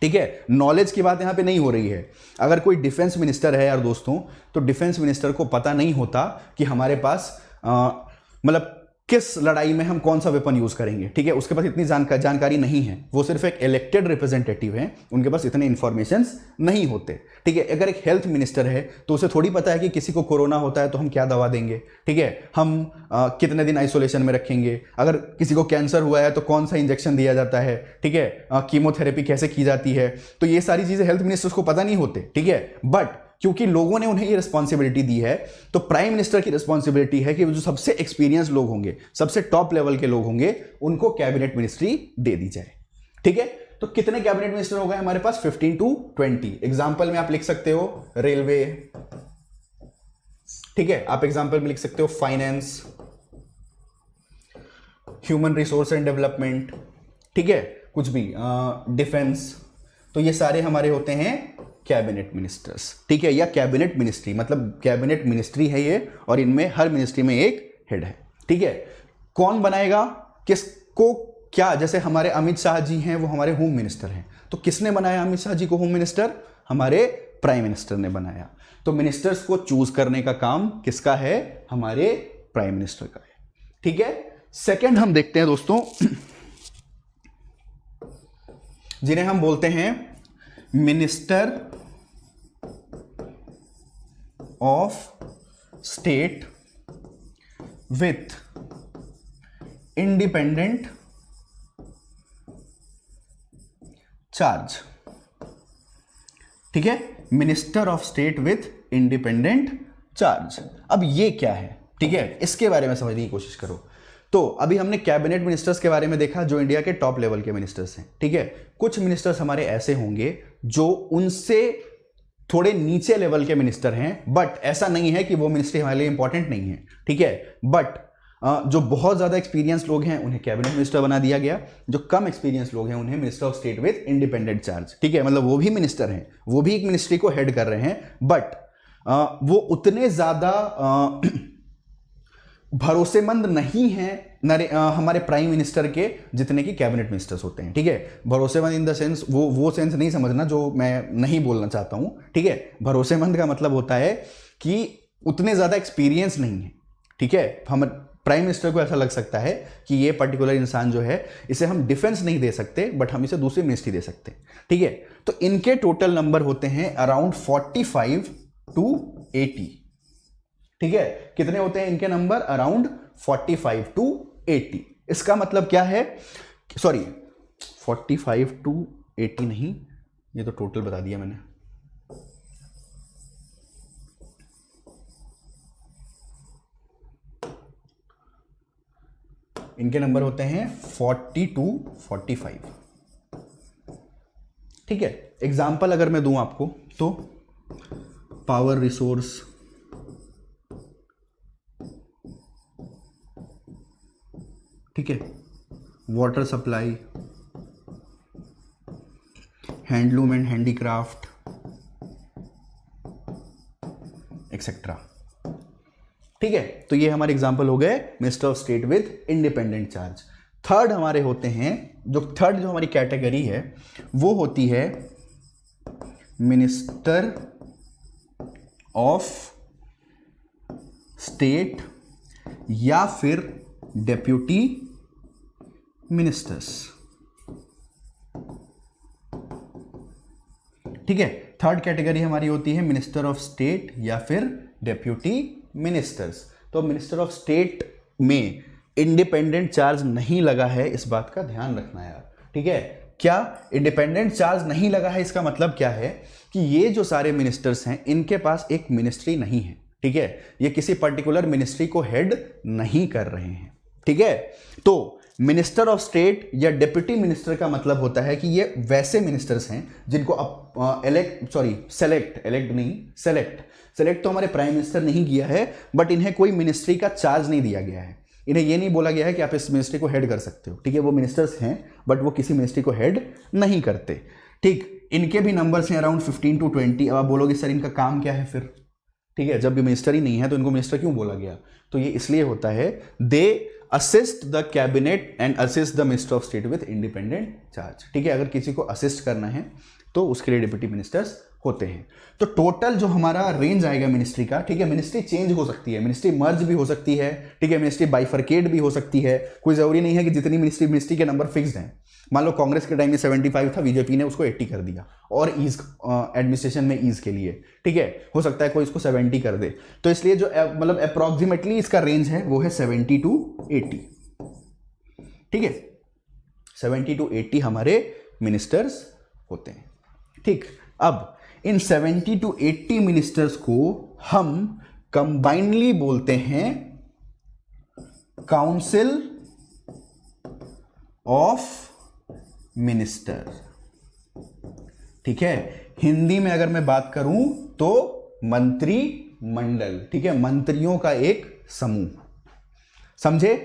ठीक है, नॉलेज की बात यहां पे नहीं हो रही है। अगर कोई डिफेंस मिनिस्टर है यार दोस्तों, तो डिफेंस मिनिस्टर को पता नहीं होता कि हमारे पास मतलब किस लड़ाई में हम कौन सा वेपन यूज करेंगे। ठीक है, उसके पास इतनी जानकारी नहीं है। वो सिर्फ एक इलेक्टेड रिप्रेजेंटेटिव है, उनके पास इतने इंफॉर्मेशंस नहीं होते। ठीक है, अगर एक हेल्थ मिनिस्टर है तो उसे थोड़ी पता है कि किसी को कोरोना होता है तो हम क्या दवा देंगे, ठीक है, हम कितने दिन आइसोलेशन में रखेंगे, अगर किसी को कैंसर हुआ है तो कौन सा इंजेक्शन दिया जाता है, ठीक है, कीमोथेरेपी कैसे की जाती है। तो ये सारी चीजें हेल्थ मिनिस्टर्स को पता नहीं होते। ठीक है, बट क्योंकि लोगों ने उन्हें ये रिस्पॉन्सिबिलिटी दी है, तो प्राइम मिनिस्टर की रिस्पॉन्सिबिलिटी है कि जो सबसे एक्सपीरियंस लोग होंगे, सबसे टॉप लेवल के लोग होंगे, उनको कैबिनेट मिनिस्ट्री दे दी जाए। ठीक है, तो कितने कैबिनेट मिनिस्टर हो गए हमारे पास? 15 टू 20। एग्जाम्पल में आप लिख सकते हो रेलवे, ठीक है, आप एग्जाम्पल में लिख सकते हो finance, human resource and development, ठीक है, कुछ भी, डिफेंस। तो ये सारे हमारे होते हैं कैबिनेट मिनिस्टर्स। ठीक है, या कैबिनेट मिनिस्ट्री, मतलब कैबिनेट मिनिस्ट्री है ये, और इनमें हर मिनिस्ट्री में एक हेड है। ठीक है, कौन बनाएगा किसको क्या? जैसे हमारे अमित शाह जी हैं, वो हमारे होम मिनिस्टर हैं, तो किसने बनाया अमित शाह जी को होम मिनिस्टर? हमारे प्राइम मिनिस्टर ने बनाया। तो मिनिस्टर्स को चूज करने का काम किसका है? हमारे प्राइम मिनिस्टर का है। ठीक है, सेकेंड हम देखते हैं दोस्तों, जिन्हें हम बोलते हैं minister of state with independent charge. ठीक है, minister of state with independent charge. अब ये क्या है? ठीक है, इसके बारे में समझने की कोशिश करो। तो अभी हमने कैबिनेट मिनिस्टर्स के बारे में देखा, जो इंडिया के टॉप लेवल के मिनिस्टर्स हैं। ठीक है, कुछ मिनिस्टर्स हमारे ऐसे होंगे जो उनसे थोड़े नीचे लेवल के मिनिस्टर हैं, बट ऐसा नहीं है कि वो मिनिस्ट्री हमारे लिए इंपॉर्टेंट नहीं है, ठीक है। बट जो बहुत ज़्यादा एक्सपीरियंस लोग हैं उन्हें कैबिनेट मिनिस्टर बना दिया गया, जो कम एक्सपीरियंस लोग हैं उन्हें minister of state with independent charge, ठीक है। मतलब वो भी मिनिस्टर हैं, वो भी एक मिनिस्ट्री को हेड कर रहे हैं, बट वो उतने ज़्यादा भरोसेमंद नहीं हैं हमारे प्राइम मिनिस्टर के जितने की कैबिनेट मिनिस्टर्स होते हैं, ठीक है। भरोसेमंद इन द सेंस वो सेंस नहीं समझना जो मैं नहीं बोलना चाहता हूं, ठीक है। भरोसेमंद का मतलब होता है कि उतने ज़्यादा एक्सपीरियंस नहीं है, ठीक है। हम प्राइम मिनिस्टर को ऐसा लग सकता है कि ये पर्टिकुलर इंसान जो है इसे हम डिफेंस नहीं दे सकते, बट हम इसे दूसरी मिनिस्ट्री दे सकते हैं, ठीक है। तो इनके टोटल नंबर होते हैं अराउंड 45 to 80, ठीक है। कितने होते हैं इनके नंबर? Around 45 to 80। इसका मतलब क्या है? सॉरी 45 to 80 नहीं, ये तो टोटल बता दिया मैंने। इनके नंबर होते हैं 40 to 45, ठीक है। एग्जाम्पल अगर मैं दूं आपको तो पावर रिसोर्स, ठीक है, water supply, handloom and handicraft etcetera, ठीक है। तो ये हमारे एग्जाम्पल हो गए minister of state with independent charge. Third हमारे होते हैं, जो हमारी कैटेगरी है वो होती है मिनिस्टर ऑफ स्टेट या फिर डेप्यूटी मिनिस्टर्स, ठीक है। थर्ड कैटेगरी हमारी होती है मिनिस्टर ऑफ स्टेट या फिर डेप्यूटी मिनिस्टर्स। तो मिनिस्टर ऑफ स्टेट में इंडिपेंडेंट चार्ज नहीं लगा है, इस बात का ध्यान रखना यार, ठीक है। क्या इंडिपेंडेंट चार्ज नहीं लगा है? इसका मतलब क्या है कि ये जो सारे मिनिस्टर्स हैं इनके पास एक मिनिस्ट्री नहीं है, ठीक है। ये किसी पर्टिकुलर मिनिस्ट्री को हेड नहीं कर रहे हैं, ठीक है। तो मिनिस्टर ऑफ स्टेट या डिप्टी मिनिस्टर का मतलब होता है कि ये वैसे मिनिस्टर्स हैं जिनको सेलेक्ट तो हमारे प्राइम मिनिस्टर नहीं किया है, बट इन्हें कोई मिनिस्ट्री का चार्ज नहीं दिया गया है। इन्हें यह नहीं बोला गया है कि आप इस मिनिस्ट्री को हेड कर सकते हो, ठीक है। वो मिनिस्टर्स हैं बट वो किसी मिनिस्ट्री को हेड नहीं करते, ठीक। इनके भी नंबर्स हैं अराउंड 15 to 20। अब आप बोलोगे सर इनका काम क्या है फिर, ठीक है। जब भी मिनिस्टर ही नहीं है तो इनको मिनिस्टर क्यों बोला गया? तो ये इसलिए होता है they assist the cabinet and assist the minister of state with independent charge, ठीक है। अगर किसी को असिस्ट करना है तो उसके लिए डिप्टी मिनिस्टर्स होते हैं। तो टोटल जो हमारा रेंज आएगा मिनिस्ट्री का, ठीक है, मिनिस्ट्री चेंज हो सकती है, मिनिस्ट्री मर्ज भी हो सकती है, ठीक है, मिनिस्ट्री बाइफरकेट भी हो सकती है। कोई जरूरी नहीं है कि जितनी मिनिस्ट्री के नंबर फिक्स्ड हैं। मान लो कांग्रेस के टाइम में 75 था, बीजेपी ने उसको 80 कर दिया और ईज एडमिनिस्ट्रेशन में ईज के लिए, ठीक है। हो सकता है कोई इसको 70 कर दे। तो इसलिए जो मतलब अप्रॉक्सीमेटली इसका रेंज है वो है 70 to 80, ठीक है। 70 to 80 हमारे मिनिस्टर्स होते हैं, ठीक। अब इन 70 to 80 मिनिस्टर्स को हम कंबाइनली बोलते हैं काउंसिल ऑफ मिनिस्टर, ठीक है। हिंदी में अगर मैं बात करूं तो मंत्री मंडल, ठीक है, मंत्रियों का एक समूह, समझे।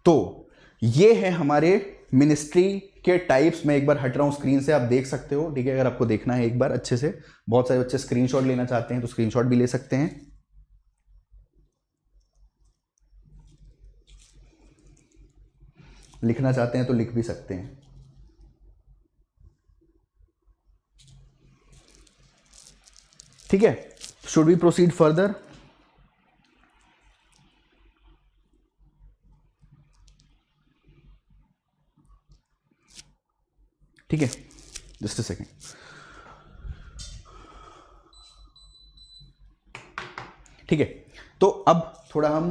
तो ये है हमारे मिनिस्ट्री के टाइप्स। मैं एक बार हट रहा हूं स्क्रीन से, आप देख सकते हो, ठीक है। अगर आपको देखना है एक बार अच्छे से, बहुत सारे बच्चे स्क्रीनशॉट लेना चाहते हैं तो स्क्रीनशॉट भी ले सकते हैं। लिखना चाहते हैं तो लिख भी सकते हैं। ठीक है, शुड वी प्रोसीड फर्दर? ठीक है, जस्ट अ सेकेंड। ठीक है, तो अब थोड़ा हम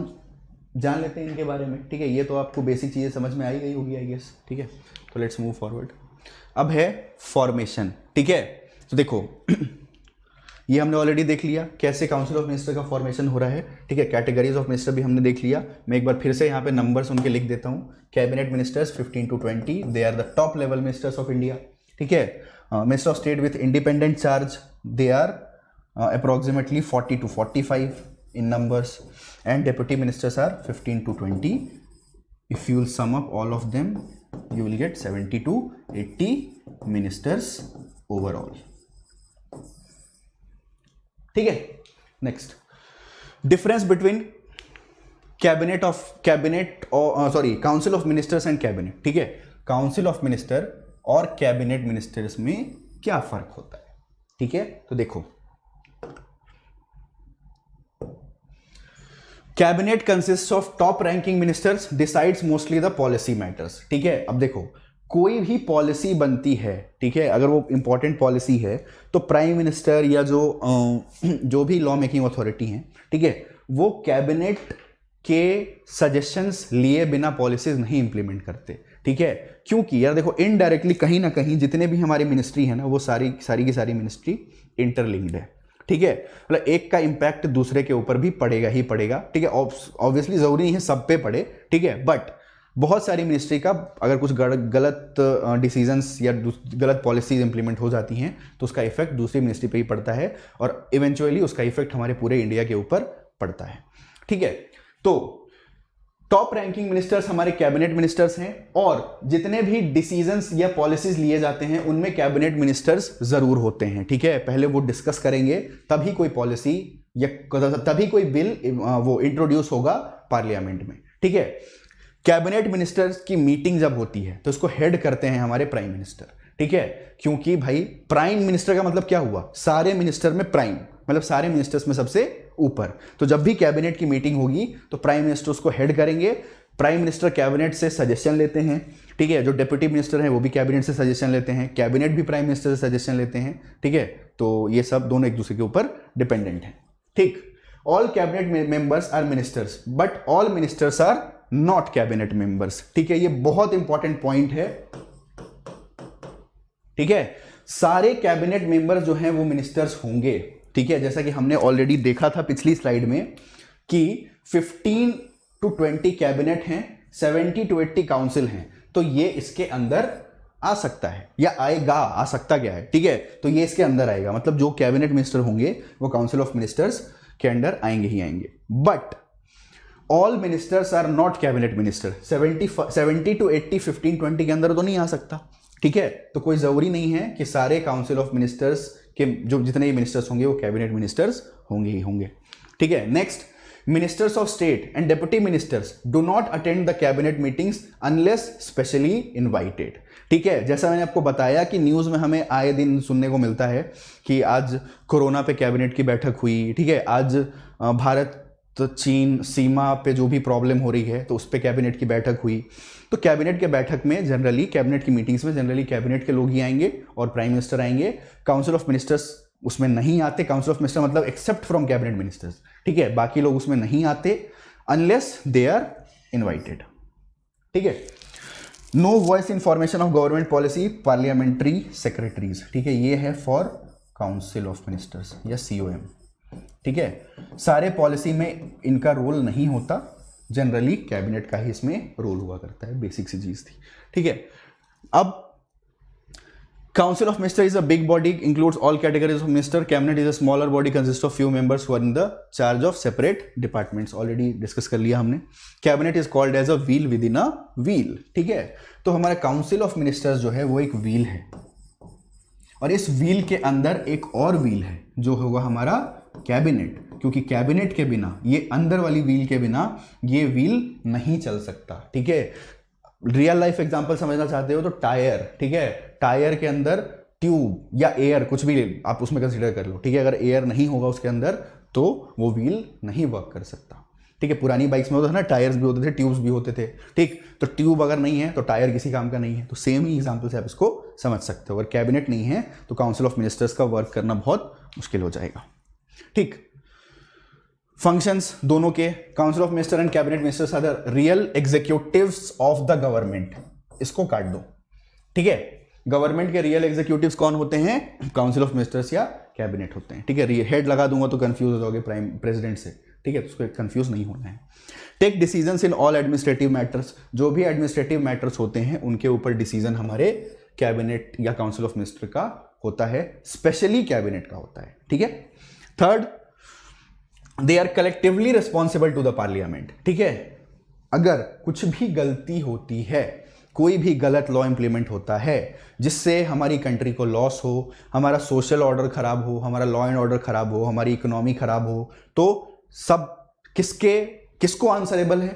जान लेते हैं इनके बारे में। ठीक है, ये तो आपको बेसिक चीज़ें समझ में आई गई होगी आई गेस। ठीक है, तो लेट्स मूव फॉरवर्ड। अब है फॉर्मेशन। ठीक है, तो देखो ये हमने ऑलरेडी देख लिया कैसे काउंसिल ऑफ मिनिस्टर का फॉर्मेशन हो रहा है। ठीक है, कैटेगरीज ऑफ मिनिस्टर भी हमने देख लिया। मैं एक बार फिर से यहाँ पे नंबर्स उनके लिख देता हूँ। Cabinet ministers 15 to 20, they are the top level ministers of India. ठीक है, minister of state with independent charge, they are approximately 40 to 45 in numbers, and deputy ministers are 15 to 20. If you will sum up all of them, you will get 70 to 80 ministers overall. ठीक है. Next, difference between cabinet council of ministers and cabinet. ठीक है, council of minister और cabinet ministers में क्या फर्क होता है. ठीक है, तो देखो, cabinet consist of top ranking ministers, decides mostly the policy matters. ठीक है, अब देखो, कोई भी पॉलिसी बनती है, ठीक है, अगर वो इंपॉर्टेंट पॉलिसी है तो प्राइम मिनिस्टर या जो भी लॉ मेकिंग अथॉरिटी हैं, ठीक है, वो कैबिनेट के सजेशंस लिए बिना पॉलिसीज नहीं इंप्लीमेंट करते. ठीक है, क्योंकि यार देखो, इनडायरेक्टली कहीं ना कहीं जितने भी हमारी मिनिस्ट्री है ना, वो सारी की सारी मिनिस्ट्री इंटरलिंक्ड है. ठीक है, मतलब एक का इंपैक्ट दूसरे के ऊपर भी पड़ेगा ही पड़ेगा. ठीक है, ऑब्वियसली जरूरी नहीं है सब पे पड़े. ठीक है, बट बहुत सारी मिनिस्ट्री का अगर कुछ गलत डिसीजंस या गलत पॉलिसीज इंप्लीमेंट हो जाती हैं तो उसका इफेक्ट दूसरी मिनिस्ट्री पे ही पड़ता है और इवेंचुअली उसका इफेक्ट हमारे पूरे इंडिया के ऊपर पड़ता है. ठीक है, तो टॉप रैंकिंग मिनिस्टर्स हमारे कैबिनेट मिनिस्टर्स हैं और जितने भी डिसीजंस या पॉलिसीज लिए जाते हैं उनमें कैबिनेट मिनिस्टर्स जरूर होते हैं. ठीक है, पहले वो डिस्कस करेंगे, तभी कोई पॉलिसी या तभी कोई बिल वो इंट्रोड्यूस होगा पार्लियामेंट में. ठीक है, कैबिनेट मिनिस्टर्स की मीटिंग जब होती है तो उसको हेड करते हैं हमारे प्राइम मिनिस्टर. ठीक है, क्योंकि भाई प्राइम मिनिस्टर का मतलब क्या हुआ, सारे मिनिस्टर में प्राइम, मतलब सारे मिनिस्टर्स में सबसे ऊपर. तो जब भी कैबिनेट की मीटिंग होगी तो प्राइम मिनिस्टर उसको हेड करेंगे. प्राइम मिनिस्टर कैबिनेट से सजेशन लेते हैं. ठीक है, जो डिप्टी मिनिस्टर हैं वो भी कैबिनेट से सजेशन लेते हैं, कैबिनेट भी प्राइम मिनिस्टर से सजेशन लेते हैं. ठीक है, तो ये सब दोनों एक दूसरे के ऊपर डिपेंडेंट हैं. ठीक, all cabinet members are ministers but all ministers are not cabinet members. ठीक है, ये बहुत इंपॉर्टेंट पॉइंट है. ठीक है, सारे कैबिनेट मेंबर्स जो हैं वो मिनिस्टर्स होंगे. ठीक है, जैसा कि हमने ऑलरेडी देखा था पिछली स्लाइड में कि 15 to 20 कैबिनेट हैं, 70 to 80 काउंसिल हैं. तो ये इसके अंदर आ सकता है या आएगा, आ सकता क्या है. ठीक है, तो ये इसके अंदर आएगा, मतलब जो कैबिनेट मिनिस्टर होंगे वो काउंसिल ऑफ मिनिस्टर्स के अंदर आएंगे ही आएंगे. But all ministers are not cabinet minister. 70 to 80 15-20 के अंदर तो नहीं आ सकता. ठीक है, तो कोई जरूरी नहीं है कि सारे काउंसिल ऑफ मिनिस्टर्स के जो जितने भी मिनिस्टर्स होंगे वो कैबिनेट मिनिस्टर्स होंगे ही होंगे. ठीक है, next, ministers of state and deputy ministers do not attend the cabinet meetings unless specially invited. ठीक है, जैसा मैंने आपको बताया कि न्यूज़ में हमें आए दिन सुनने को मिलता है कि आज कोरोना पे कैबिनेट की बैठक हुई. ठीक है, आज भारत चीन सीमा पे जो भी प्रॉब्लम हो रही है तो उस पर कैबिनेट की बैठक हुई. तो कैबिनेट के बैठक में जनरली, कैबिनेट की मीटिंग्स में जनरली कैबिनेट के लोग ही आएंगे और प्राइम मिनिस्टर आएंगे. काउंसिल ऑफ मिनिस्टर्स उसमें नहीं आते. काउंसिल ऑफ मिनिस्टर मतलब एक्सेप्ट फ्रॉम कैबिनेट मिनिस्टर्स. ठीक है, बाकी लोग उसमें नहीं आते अनलेस दे आर इनवाइटेड. ठीक है, no voice in formation of government policy parliamentary secretaries. ठीक है, ये है फॉर काउंसिल ऑफ मिनिस्टर्स या COM. ठीक है, सारे पॉलिसी में इनका रोल नहीं होता, जनरली कैबिनेट का ही इसमें रोल हुआ करता है. बेसिक सी चीज थी. ठीक है, अब council of minister is a big body, includes all categories of minister. Cabinet is a smaller body, consist of few members who are in the charge of separate departments. Already discuss कर लिया हमने. Cabinet is called as a wheel within a wheel. ठीक है, तो हमारा council of ministers जो है वो एक व्हील है और इस व्हील के अंदर एक और व्हील है जो होगा हमारा कैबिनेट. क्योंकि कैबिनेट के बिना, ये अंदर वाली व्हील के बिना ये व्हील नहीं चल सकता. ठीक है, रियल लाइफ एग्जांपल समझना चाहते हो तो टायर. ठीक है, टायर के अंदर ट्यूब या एयर कुछ भी आप उसमें कंसीडर कर लो. ठीक है, अगर एयर नहीं होगा उसके अंदर तो वो व्हील नहीं वर्क कर सकता. ठीक है, पुरानी बाइक्स में होता था ना, टायर्स भी होते थे, ट्यूब्स भी होते थे. ठीक, तो ट्यूब अगर नहीं है तो टायर किसी काम का नहीं है. तो सेम ही एग्जांपल से आप इसको समझ सकते हो. अगर कैबिनेट नहीं है तो काउंसिल ऑफ मिनिस्टर्स का वर्क करना बहुत मुश्किल हो जाएगा. ठीक, फंक्शंस दोनों के, council of minister and cabinet ministers are the real executives of the government. इसको काट दो. ठीक है, गवर्नमेंट के रियल एग्जीक्यूटिव्स कौन होते हैं, काउंसिल ऑफ मिनिस्टर्स या कैबिनेट होते हैं. ठीक है, हेड लगा दूंगा तो कंफ्यूज हो जाओगे प्रेसिडेंट से. ठीक है, तो उसको कंफ्यूज नहीं होना है. Take decisions in all administrative matters. जो भी एडमिनिस्ट्रेटिव मैटर्स होते हैं उनके ऊपर डिसीजन हमारे कैबिनेट या काउंसिल ऑफ मिनिस्टर का होता है, स्पेशली कैबिनेट का होता है. ठीक है, third, they are collectively responsible to the parliament. ठीक है, अगर कुछ भी गलती होती है, कोई भी गलत लॉ इंप्लीमेंट होता है जिससे हमारी कंट्री को लॉस हो, हमारा सोशल ऑर्डर खराब हो, हमारा लॉ एंड ऑर्डर खराब हो, हमारी इकोनॉमी खराब हो, तो सब किसको आंसरेबल है?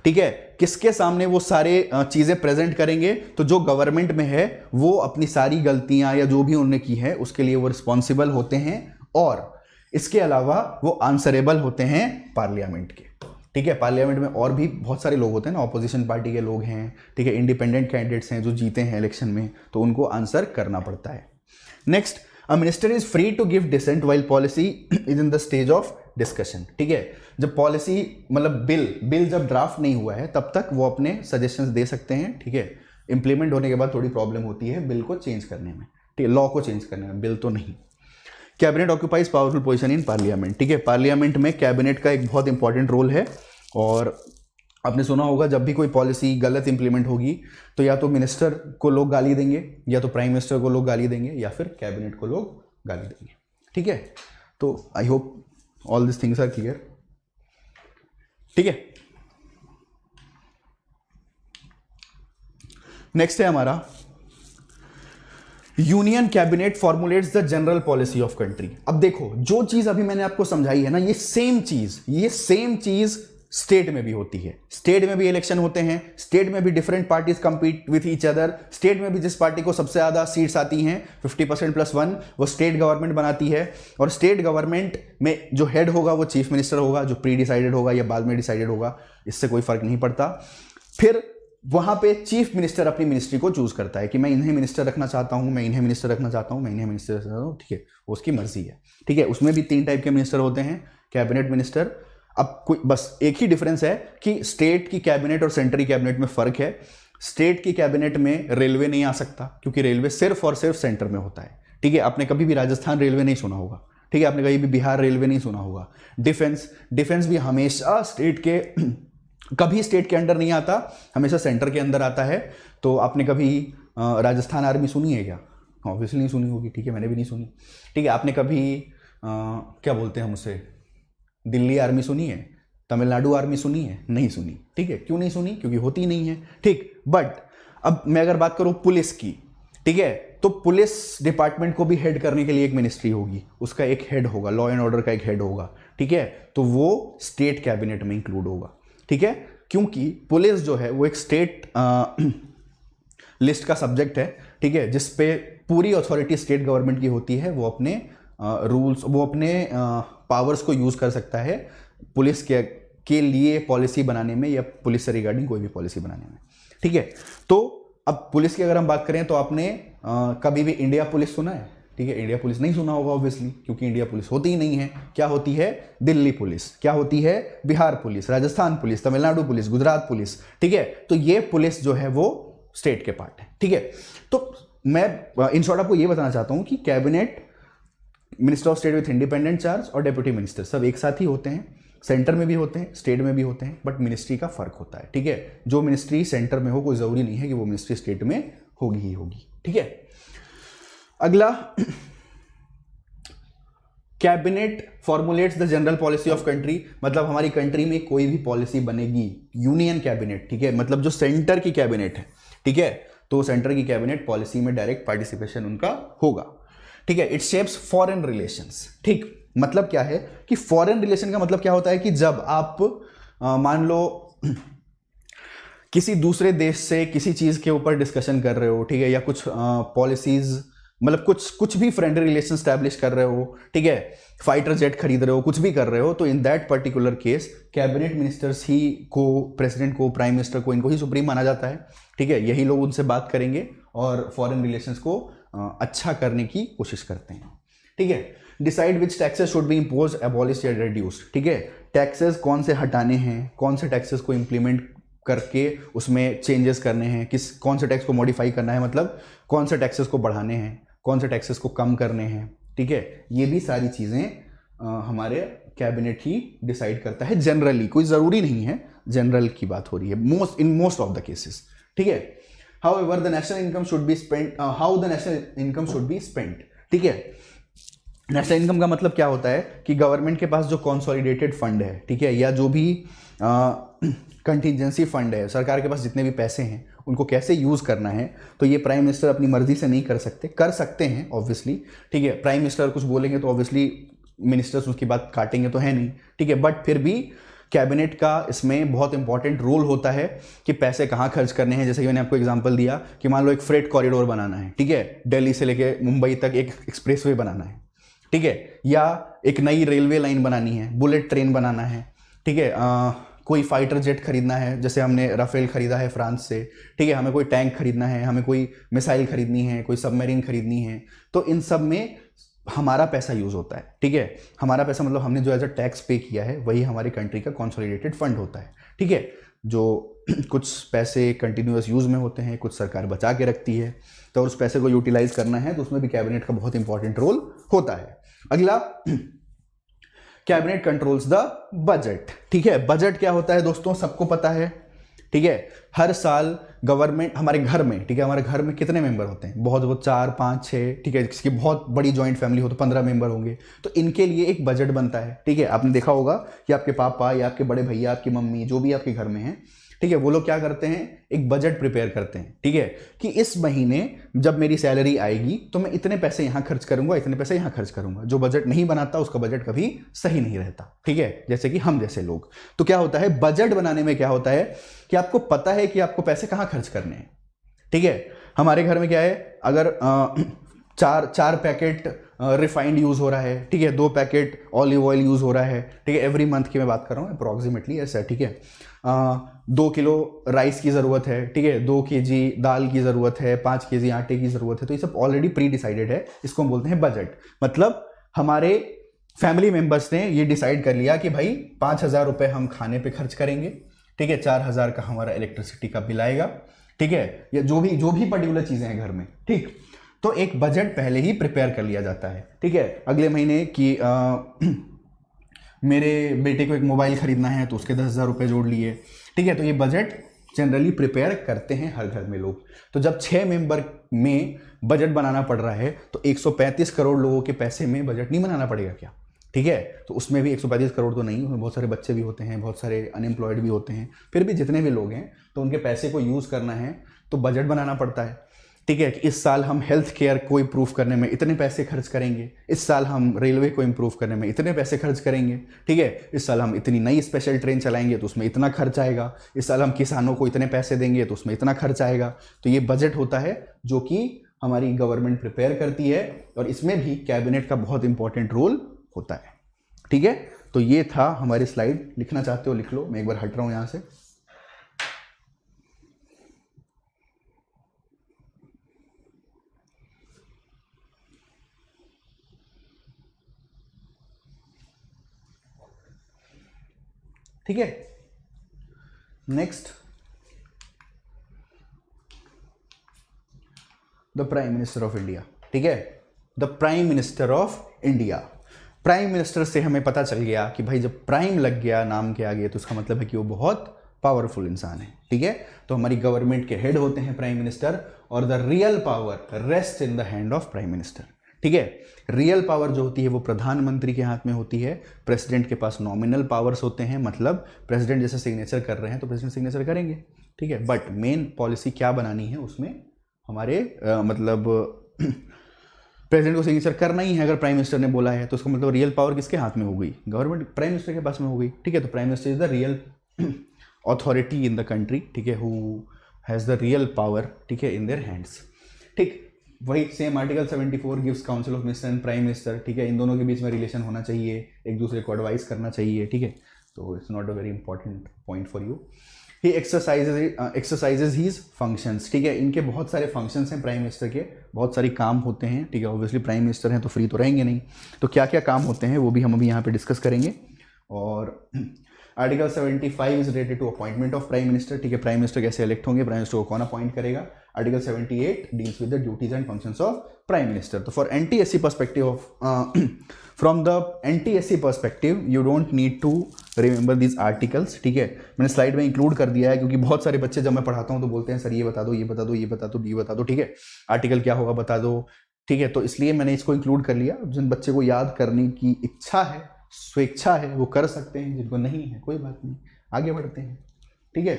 ठीक है, किसके सामने वो सारे चीजें प्रेजेंट करेंगे? तो जो गवर्नमेंट में है वो अपनी सारी गलतियां या जो भी उन्होंने की है उसके लिए वो रिस्पॉन्सिबल होते हैं, और इसके अलावा वो आंसरेबल होते हैं पार्लियामेंट के। ठीक है, पार्लियामेंट में और भी बहुत सारे लोग होते हैं ना, ऑपोजिशन पार्टी के लोग हैं, ठीक है, इंडिपेंडेंट कैंडिडेट्स हैं जो जीते हैं इलेक्शन में, तो उनको आंसर करना पड़ता है। Next, a minister is free to give dissent while policy is in the stage of discussion. ठीक है, जब पॉलिसी मतलब बिल जब ड्राफ्ट नहीं हुआ है तब तक वो अपने सजेशंस दे सकते हैं। ठीक है, इंप्लीमेंट होने के बाद थोड़ी प्रॉब्लम होती है बिल को चेंज करने में, ठीक है, लॉ को चेंज करने में, बिल तो नहीं। Cabinet occupies powerful position in parliament. ठीक है, पार्लियामेंट में कैबिनेट का एक बहुत इंपॉर्टेंट रोल है, और आपने सुना होगा जब भी कोई पॉलिसी गलत इंप्लीमेंट होगी तो या तो मिनिस्टर को लोग गाली देंगे, या तो प्राइम मिनिस्टर को लोग गाली देंगे, या फिर कैबिनेट को लोग गाली देंगे। ठीक है, तो I hope all this things are clear. ठीक है, नेक्स्ट है हमारा union cabinet formulates the general policy of country. अब देखो, जो चीज अभी मैंने आपको समझाई है ना, ये सेम चीज स्टेट में भी होती है। स्टेट में भी इलेक्शन होते हैं, स्टेट में भी different parties compete with each other. State में भी जिस पार्टी को सबसे ज्यादा सीट्स आती हैं 50% + 1, वो स्टेट गवर्नमेंट बनाती है, और स्टेट गवर्नमेंट में जो हेड होगा वो चीफ मिनिस्टर होगा, जो प्री डिसाइडेड होगा या बाद में डिसाइडेड होगा, इससे कोई फर्क नहीं पड़ता। फिर वहां पे चीफ मिनिस्टर अपनी मिनिस्ट्री को चूज करता है कि मैं इन्हें मिनिस्टर रखना चाहता हूं, मैं इन्हें मिनिस्टर रखना चाहता हूं, मैं इन्हें मिनिस्टर रखना चाहता हूं। ठीक है, उसकी मर्जी है। ठीक है, उसमें भी 3 टाइप के मिनिस्टर होते हैं, कैबिनेट मिनिस्टर। अब कोई बस एक ही डिफरेंस है कि स्टेट की कैबिनेट और सेंट्रल कैबिनेट में फर्क है। स्टेट की कैबिनेट में रेलवे नहीं आ सकता, क्योंकि रेलवे सिर्फ और सिर्फ सेंटर में होता है। ठीक है, आपने कभी भी राजस्थान रेलवे नहीं सुना होगा, ठीक है, आपने कभी भी बिहार रेलवे नहीं सुना होगा। डिफेंस भी हमेशा स्टेट के कभी स्टेट के अंडर नहीं आता, हमेशा सेंटर के अंदर आता है। तो आपने कभी राजस्थान आर्मी सुनी है क्या? ऑब्वियसली नहीं सुनी होगी। ठीक है, मैंने भी नहीं सुनी। ठीक है, आपने कभी क्या बोलते हैं हम उसे, दिल्ली आर्मी सुनी है, तमिलनाडु आर्मी सुनी है? नहीं सुनी। ठीक है, क्यों नहीं सुनी? क्योंकि होती नहीं है। ठीक, बट अब मैं अगर बात करूं पुलिस की, ठीक है, तो पुलिस डिपार्टमेंट को भी हेड करने के लिए एक मिनिस्ट्री होगी, उसका एक हेड होगा, लॉ एंड ऑर्डर का एक हेड होगा। ठीक है, तो वो स्टेट कैबिनेट में इंक्लूड होगा। ठीक है, क्योंकि पुलिस जो है वो एक स्टेट लिस्ट का सब्जेक्ट है। ठीक है, जिस पे पूरी अथॉरिटी स्टेट गवर्नमेंट की होती है, वो अपने रूल्स, वो अपने पावर्स को यूज कर सकता है पुलिस के लिए पॉलिसी बनाने में, या पुलिस से रिगार्डिंग कोई भी पॉलिसी बनाने में। ठीक है, तो अब पुलिस की अगर हम बात करें तो आपने कभी भी इंडिया पुलिस सुना है? ठीक है, इंडिया पुलिस नहीं सुना होगा ऑब्वियसली, क्योंकि इंडिया पुलिस होती ही नहीं है। क्या होती है? दिल्ली पुलिस। क्या होती है? Bihar police, Rajasthan police, Tamil Nadu police, Gujarat police. ठीक है, तो ये पुलिस जो है वो स्टेट के पार्ट है। ठीक है, तो मैं इन शॉर्ट आपको ये बताना चाहता हूं कि cabinet, minister of state with independent charge और डेप्यूटी मिनिस्टर सब एक साथ ही होते हैं, सेंटर में भी होते हैं, स्टेट में भी होते हैं, बट मिनिस्ट्री का फर्क होता है। ठीक है, जो मिनिस्ट्री सेंटर में हो कोई जरूरी नहीं है कि वो मिनिस्ट्री स्टेट में होगी ही होगी। ठीक है, अगला, cabinet formulates the general policy of country. मतलब हमारी कंट्री में कोई भी पॉलिसी बनेगी, यूनियन कैबिनेट, ठीक है, मतलब जो सेंटर की कैबिनेट है, ठीक है, तो सेंटर की कैबिनेट पॉलिसी में डायरेक्ट पार्टिसिपेशन उनका होगा। ठीक है, इट शेप्स फॉरेन रिलेशंस। ठीक, मतलब क्या है कि फॉरेन रिलेशन का मतलब क्या होता है कि जब आप मान लो किसी दूसरे देश से किसी चीज के ऊपर डिस्कशन कर रहे हो, ठीक है, या कुछ पॉलिसीज, मतलब कुछ भी फ्रेंडली रिलेशन स्टैब्लिश कर रहे हो, ठीक है, फाइटर जेट खरीद रहे हो, कुछ भी कर रहे हो, तो in that particular case cabinet ministers ही को, प्रेसिडेंट को, प्राइम मिनिस्टर को, इनको ही सुप्रीम माना जाता है। ठीक है, यही लोग उनसे बात करेंगे और फॉरेन रिलेशंस को अच्छा करने की कोशिश करते हैं। ठीक है, decide which taxes should be impose, abolish या रिड्यूस्ड। ठीक है, टैक्सेस कौन से हटाने हैं, कौन से टैक्सेस को इंप्लीमेंट करके उसमें चेंजेस करने हैं, कौन से टैक्स को मॉडिफाई करना है, मतलब कौन से टैक्सेस को बढ़ाने हैं, कौन से टैक्सेस को कम करने हैं। ठीक है, ये भी सारी चीज़ें हमारे कैबिनेट ही डिसाइड करता है जनरली, कोई ज़रूरी नहीं है, जनरल की बात हो रही है in most of the cases. ठीक है, however the national income should be spent, how the national income should be spent. ठीक है, नेशनल इनकम का मतलब क्या होता है कि गवर्नमेंट के पास जो कॉन्सोलिडेटेड फंड है, ठीक है, या जो भी कंटिजेंसी फंड है, सरकार के पास जितने भी पैसे हैं उनको कैसे यूज़ करना है, तो ये प्राइम मिनिस्टर अपनी मर्जी से नहीं कर सकते हैं ऑब्वियसली, ठीक है। प्राइम मिनिस्टर कुछ बोलेंगे तो ऑब्वियसली मिनिस्टर्स उसकी बात काटेंगे तो है नहीं, ठीक है, बट फिर भी कैबिनेट का इसमें बहुत इंपॉर्टेंट रोल होता है कि पैसे कहाँ खर्च करने हैं। जैसे कि मैंने आपको एग्जांपल दिया कि मान लो एक फ्रेट कॉरिडोर बनाना है, ठीक है, दिल्ली से लेके मुंबई तक एक एक्सप्रेसवे बनाना है, ठीक है, या एक नई रेलवे लाइन बनानी है, बुलेट ट्रेन बनाना है, ठीक है, कोई फाइटर जेट खरीदना है, जैसे हमने राफेल खरीदा है फ्रांस से, ठीक है, हमें कोई टैंक खरीदना है, हमें कोई मिसाइल खरीदनी है, कोई सबमरीन खरीदनी है, तो इन सब में हमारा पैसा यूज होता है, ठीक है। हमारा पैसा मतलब हमने जो एज अ टैक्स पे किया है वही हमारी कंट्री का कंसोलिडेटेड फंड होता है, ठीक है। जो कुछ पैसे कंटिन्यूअस यूज में होते हैं, कुछ सरकार बचा के रखती है, तो उस पैसे को यूटिलाइज करना है तो उसमें भी कैबिनेट का बहुत इंपॉर्टेंट रोल होता है। अगला, कैबिनेट कंट्रोल्स द बजट, ठीक है। बजट क्या होता है दोस्तों, सबको पता है, ठीक है। हर साल गवर्नमेंट, हमारे घर में, ठीक है, हमारे घर में कितने मेंबर होते हैं, बहुत 4 5 6, ठीक है, किसी बहुत बड़ी जॉइंट फैमिली हो तो 15 मेंबर होंगे, तो इनके लिए एक बजट बनता है, ठीक है। आपने देखा होगा कि आपके पापा या आपके बड़े भैया, आपकी मम्मी, जो भी आपके घर में है, ठीक है, वो लोग क्या करते हैं, एक बजट प्रिपेयर करते हैं, ठीक है, कि इस महीने जब मेरी सैलरी आएगी तो मैं इतने पैसे यहां खर्च करूंगा, इतने पैसे यहां खर्च करूंगा। जो बजट नहीं बनाता उसका बजट कभी सही नहीं रहता, ठीक है, जैसे कि हम जैसे लोग। तो क्या होता है बजट बनाने में, क्या होता है कि आपको पता है कि आपको पैसे कहां खर्च करने हैं, ठीक है। हमारे घर में क्या है, अगर चार पैकेट रिफाइंड यूज हो रहा है, ठीक है, 2 पैकेट ऑलिव ऑयल यूज हो रहा है, ठीक है, एवरी मंथ की मैं बात कर रहा हूँ अप्रोक्सीमेटली ऐसा, ठीक है। 2 किलो राइस की ज़रूरत है, ठीक है, 2 केजी दाल की ज़रूरत है, 5 केजी आटे की ज़रूरत है, तो ये सब ऑलरेडी प्री डिसाइडेड है। इसको हम बोलते हैं बजट। मतलब हमारे फैमिली मेंबर्स ने ये डिसाइड कर लिया कि भाई 5,000 रुपये हम खाने पे खर्च करेंगे, ठीक है, 4,000 का हमारा इलेक्ट्रिसिटी का बिल आएगा, ठीक है, या जो भी पर्टिकुलर चीज़ें हैं घर में, ठीक। तो एक बजट पहले ही प्रिपेयर कर लिया जाता है, ठीक है। अगले महीने की मेरे बेटे को एक मोबाइल खरीदना है तो उसके 10,000 रुपये जोड़ लिए, ठीक है। तो ये बजट जनरली प्रिपेयर करते हैं हर घर में लोग। तो जब 6 मेंबर में बजट बनाना पड़ रहा है तो 135 करोड़ लोगों के पैसे में बजट नहीं बनाना पड़ेगा क्या, ठीक है। तो उसमें भी 135 करोड़ तो नहीं, उसमें बहुत सारे बच्चे भी होते हैं, बहुत सारे अनएम्प्लॉयड भी होते हैं, फिर भी जितने भी लोग हैं तो उनके पैसे को यूज़ करना है तो बजट बनाना पड़ता है, ठीक है। कि इस साल हम हेल्थ केयर को इम्प्रूव करने में इतने पैसे खर्च करेंगे, इस साल हम रेलवे को इम्प्रूव करने में इतने पैसे खर्च करेंगे, ठीक है, इस साल हम इतनी नई स्पेशल ट्रेन चलाएंगे तो उसमें इतना खर्च आएगा, इस साल हम किसानों को इतने पैसे देंगे तो उसमें इतना खर्च आएगा। तो ये बजट होता है जो कि हमारी गवर्नमेंट प्रिपेयर करती है और इसमें भी कैबिनेट का बहुत इंपॉर्टेंट रोल होता है, ठीक है। तो ये था हमारी स्लाइड। लिखना चाहते हो लिख लो, मैं एक बार हट रहा हूँ यहाँ से। ठीक है, next, the prime minister of India, ठीक है। The prime minister of India, prime minister से हमें पता चल गया कि भाई जब प्राइम लग गया नाम के आगे तो उसका मतलब है कि वो बहुत पावरफुल इंसान है, ठीक है। तो हमारी गवर्नमेंट के हेड होते हैं प्राइम मिनिस्टर और the real power rest in the hand of prime minister, ठीक है। रियल पावर जो होती है वो प्रधानमंत्री के हाथ में होती है। प्रेसिडेंट के पास नॉमिनल पावर्स होते हैं, मतलब प्रेसिडेंट जैसे सिग्नेचर कर रहे हैं तो प्रेसिडेंट सिग्नेचर करेंगे, ठीक है। बट मेन पॉलिसी क्या बनानी है उसमें हमारे मतलब प्रेसिडेंट को सिग्नेचर करना ही है। अगर प्राइम मिनिस्टर ने बोला है तो उसका मतलब रियल पावर किसके हाथ में हो गई, गवर्नमेंट प्राइम मिनिस्टर के पास में हो गई, ठीक है। तो prime minister is the real authority in the country, ठीक है, who has the real power, ठीक है, इन देयर हैंड्स, ठीक। वही same article 74 gives council of minister and prime minister, ठीक है। इन दोनों के बीच में रिलेशन होना चाहिए, एक दूसरे को एडवाइस करना चाहिए, ठीक है। तो it's not a very important point for you. He exercises his functions, ठीक है। इनके बहुत सारे फंक्शंस हैं प्राइम मिनिस्टर के, बहुत सारी काम होते हैं, ठीक है। ऑब्वियसली प्राइम मिनिस्टर हैं तो फ्री तो रहेंगे नहीं, तो क्या क्या काम होते हैं वो भी हम अभी यहाँ पे डिस्कस करेंगे। और article 75 is related to appointment of prime minister, ठीक है। प्राइम मिनिस्टर कैसे इलेक्ट होंगे, प्राइम मिनिस्टर को कौन अपॉइंट करेगा। Article 78 deals with the duties and functions of prime minister. तो for NTSC perspective of from the NTSC perspective you don't need to remember these articles, ठीक है। मैंने slide में इंक्लूड कर दिया है क्योंकि बहुत सारे बच्चे जब मैं पढ़ाता हूँ तो बोलते हैं सर ये बता दो, ये बता दो, ये बता दो, ये बता दो, ठीक है। आर्टिकल क्या होगा बता दो, ठीक है, तो इसलिए मैंने इसको इंक्लूड कर लिया। जिन बच्चे को याद करने की इच्छा है, स्वेच्छा है, वो कर सकते हैं, जिनको नहीं है कोई बात नहीं, आगे बढ़ते हैं। ठीक है,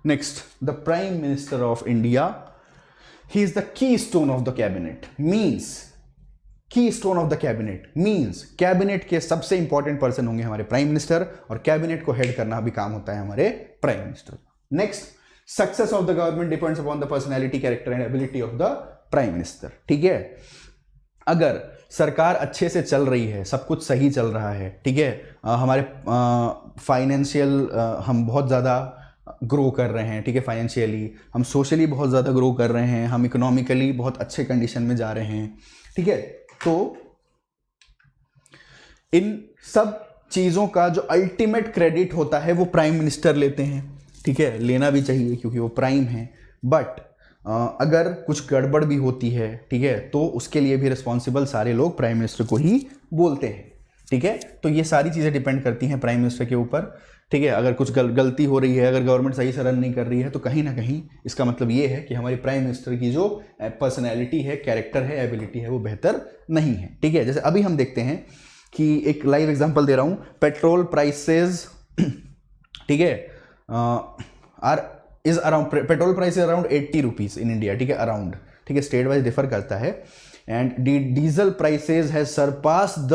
next, the prime minister of India, he is the keystone of the cabinet. Means keystone of the cabinet means cabinet के सबसे इंपॉर्टेंट पर्सन होंगे हमारे प्राइम मिनिस्टर, और कैबिनेट को हेड करना भी काम होता है हमारे prime minister. Next, success of the government depends upon the personality, character and ability of the prime minister. ठीक है, अगर सरकार अच्छे से चल रही है, सब कुछ सही चल रहा है, ठीक है, हमारे फाइनेंशियल हम बहुत ज़्यादा ग्रो कर रहे हैं, ठीक है, फाइनेंशियली हम सोशली बहुत ज़्यादा ग्रो कर रहे हैं, हम इकोनॉमिकली बहुत अच्छे कंडीशन में जा रहे हैं, ठीक है, तो इन सब चीज़ों का जो अल्टीमेट क्रेडिट होता है वो प्राइम मिनिस्टर लेते हैं। ठीक है, लेना भी चाहिए क्योंकि वो प्राइम है, बट अगर कुछ गड़बड़ भी होती है, ठीक है, तो उसके लिए भी रिस्पॉन्सिबल सारे लोग प्राइम मिनिस्टर को ही बोलते हैं। ठीक है, तो ये सारी चीज़ें डिपेंड करती हैं प्राइम मिनिस्टर के ऊपर। ठीक है, अगर कुछ गलती हो रही है, अगर गवर्नमेंट सही से रन नहीं कर रही है, तो कहीं ना कहीं इसका मतलब ये है कि हमारी प्राइम मिनिस्टर की जो पर्सनैलिटी है, कैरेक्टर है, एबिलिटी है, वो बेहतर नहीं है। ठीक है, जैसे अभी हम देखते हैं कि एक लाइव एग्जांपल दे रहा हूँ, पेट्रोल प्राइसेस, ठीक है, petrol price is around 80 rupees in India. ठीक है, अराउंड, ठीक है, स्टेट वाइज डिफर करता है। And diesel prices has surpass the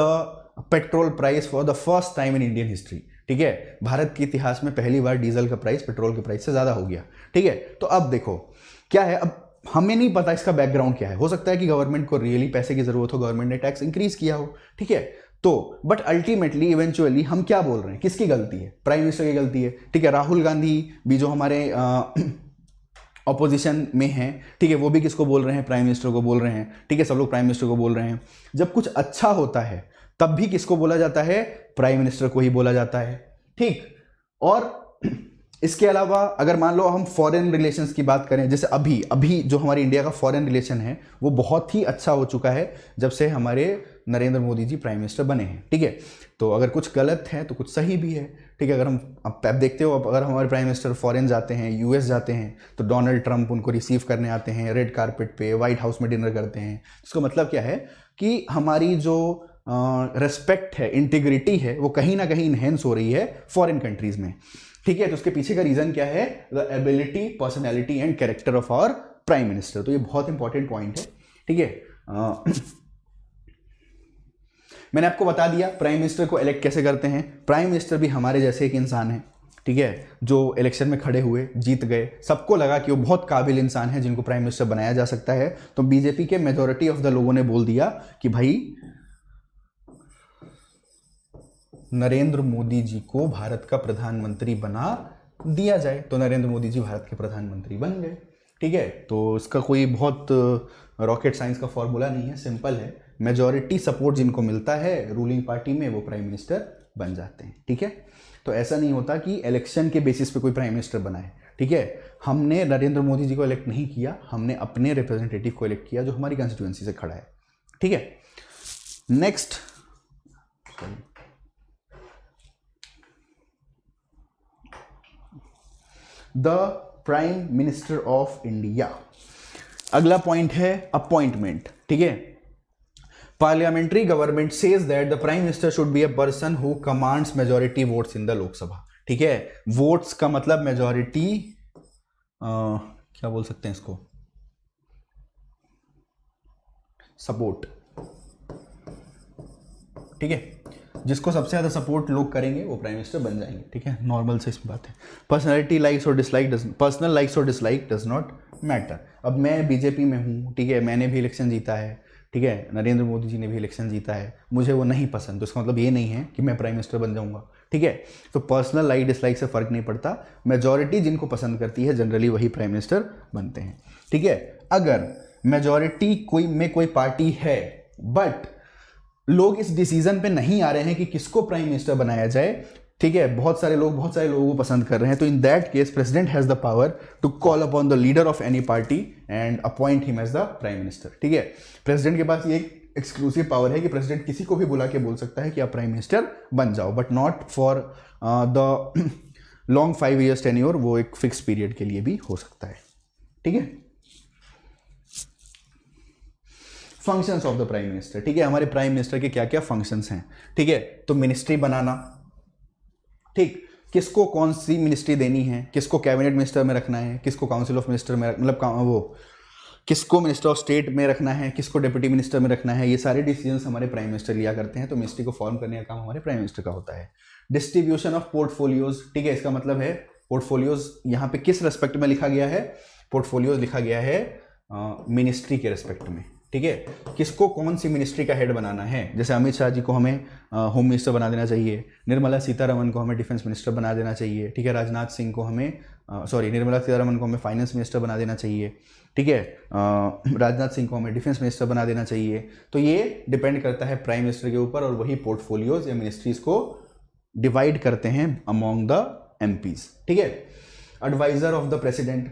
petrol price for the first time in Indian history. ठीक है, भारत के इतिहास में पहली बार डीजल का प्राइस पेट्रोल के प्राइस से ज्यादा हो गया। ठीक है, तो अब देखो क्या है, अब हमें नहीं पता इसका बैकग्राउंड क्या है, हो सकता है कि गवर्नमेंट को रियली पैसे की जरूरत हो, गवर्नमेंट ने टैक्स इंक्रीज किया हो। ठीक है, तो बट अल्टीमेटली इवेंचुअली हम क्या बोल रहे हैं, किसकी गलती है? प्राइम मिनिस्टर की गलती है। ठीक है, राहुल गांधी भी जो हमारे ऑपोजिशन में हैं, ठीक है, वो भी किसको बोल रहे हैं? प्राइम मिनिस्टर को बोल रहे हैं। ठीक है, सब लोग प्राइम मिनिस्टर को बोल रहे हैं। जब कुछ अच्छा होता है तब भी किसको बोला जाता है? प्राइम मिनिस्टर को ही बोला जाता है। ठीक, और इसके अलावा अगर मान लो हम फॉरेन रिलेशंस की बात करें, जैसे अभी जो हमारी इंडिया का फॉरेन रिलेशन है वो बहुत ही अच्छा हो चुका है जब से हमारे नरेंद्र मोदी जी प्राइम मिनिस्टर बने हैं। ठीक है, तो अगर कुछ गलत है तो कुछ सही भी है। ठीक है, अगर हम अब देखते हो, अगर हमारे प्राइम मिनिस्टर फॉरेन जाते हैं, यूएस जाते हैं, तो डोनाल्ड ट्रंप उनको रिसीव करने आते हैं, रेड कारपेट पे, व्हाइट हाउस में डिनर करते हैं। इसका मतलब क्या है कि हमारी जो रेस्पेक्ट है, इंटीग्रिटी है, वो कहीं ना कहीं इन्हेंस हो रही है फॉरेन कंट्रीज में। ठीक है, तो उसके पीछे का रीजन क्या है? The ability, personality and character of our prime minister. तो ये बहुत इंपॉर्टेंट पॉइंट है। ठीक है, मैंने आपको बता दिया प्राइम मिनिस्टर को इलेक्ट कैसे करते हैं। प्राइम मिनिस्टर भी हमारे जैसे एक इंसान है, ठीक है, जो इलेक्शन में खड़े हुए, जीत गए, सबको लगा कि वो बहुत काबिल इंसान है जिनको प्राइम मिनिस्टर बनाया जा सकता है। तो बीजेपी के मेजॉरिटी ऑफ द लोगों ने बोल दिया कि भाई नरेंद्र मोदी जी को भारत का प्रधानमंत्री बना दिया जाए। तो नरेंद्र मोदी जी भारत के प्रधानमंत्री बन गए। ठीक है, तो इसका कोई बहुत रॉकेट साइंस का फॉर्मूला नहीं है, सिंपल है। मेजॉरिटी सपोर्ट जिनको मिलता है रूलिंग पार्टी में, वो प्राइम मिनिस्टर बन जाते हैं। ठीक है, तो ऐसा नहीं होता कि इलेक्शन के बेसिस पे कोई प्राइम मिनिस्टर बनाए। ठीक है, हमने नरेंद्र मोदी जी को इलेक्ट नहीं किया, हमने अपने रिप्रेजेंटेटिव को इलेक्ट किया जो हमारी कंस्टिट्यूएंसी से खड़ा है। ठीक है, next, the prime minister of India. अगला पॉइंट है अपॉइंटमेंट। ठीक है, parliamentary government says that the prime minister should be a person who commands majority votes in the Lok Sabha. ठीक है, वोट्स का मतलब मेजॉरिटी, क्या बोल सकते हैं इसको, सपोर्ट। ठीक है, जिसको सबसे ज़्यादा सपोर्ट लोग करेंगे वो प्राइम मिनिस्टर बन जाएंगे। ठीक है, नॉर्मल से इसमें बात है। पर्सनैलिटी लाइक्स और डिसलाइक पर्सनल लाइक्स और डिसलाइक डज नॉट मैटर। अब मैं बीजेपी में हूँ, ठीक है, मैंने भी इलेक्शन जीता है, ठीक है, नरेंद्र मोदी जी ने भी इलेक्शन जीता है, मुझे वो नहीं पसंद, तो इसका मतलब ये नहीं है कि मैं प्राइम मिनिस्टर बन जाऊँगा। ठीक है, तो पर्सनल लाइक डिसलाइक से फ़र्क नहीं पड़ता, मेजॉरिटी जिनको पसंद करती है जनरली वही प्राइम मिनिस्टर बनते हैं। ठीक है, अगर मेजॉरिटी कोई पार्टी है बट लोग इस डिसीजन पे नहीं आ रहे हैं कि किसको प्राइम मिनिस्टर बनाया जाए, ठीक है, बहुत सारे लोगों को पसंद कर रहे हैं, तो in that case president has the power to call upon the leader of any party and appoint him as the prime minister. ठीक है, प्रेसिडेंट के पास ये एक्सक्लूसिव पावर है कि प्रेसिडेंट किसी को भी बुला के बोल सकता है कि आप प्राइम मिनिस्टर बन जाओ, but not for the long 5 years tenure, वो एक फिक्स पीरियड के लिए भी हो सकता है। ठीक है, functions of the prime minister, ठीक है, हमारे प्राइम मिनिस्टर के क्या क्या फंक्शंस हैं, ठीक है। तो मिनिस्ट्री बनाना, ठीक, किसको कौन सी मिनिस्ट्री देनी है, किसको कैबिनेट मिनिस्टर में रखना है, किसको काउंसिल ऑफ मिनिस्टर में मतलब वो किसको मिनिस्टर ऑफ स्टेट में रखना है, किसको डिप्टी मिनिस्टर में रखना है, ये सारे डिसीजंस हमारे प्राइम मिनिस्टर लिया करते हैं। तो मिनिस्ट्री को फॉर्म करने का काम हमारे प्राइम मिनिस्टर का होता है। डिस्ट्रीब्यूशन ऑफ पोर्टफोलियोज, ठीक है, इसका मतलब है पोर्टफोलियोज यहाँ पे किस रेस्पेक्ट में लिखा गया है, पोर्टफोलियोज लिखा गया है मिनिस्ट्री के रेस्पेक्ट में, ठीक है। किसको कौन सी मिनिस्ट्री का हेड बनाना है, जैसे अमित शाह जी को हमें होम मिनिस्टर बना देना चाहिए, निर्मला सीतारमन को हमें डिफेंस मिनिस्टर बना देना चाहिए, ठीक है, राजनाथ सिंह को हमें निर्मला सीतारमन को हमें फाइनेंस मिनिस्टर बना देना चाहिए, ठीक है, राजनाथ सिंह को हमें डिफेंस मिनिस्टर बना देना चाहिए। तो ये डिपेंड करता है प्राइम मिनिस्टर के ऊपर, और वही पोर्टफोलियोज या मिनिस्ट्रीज को डिवाइड करते हैं अमॉन्ग द एमपीज, ठीक है। Adviser of the president,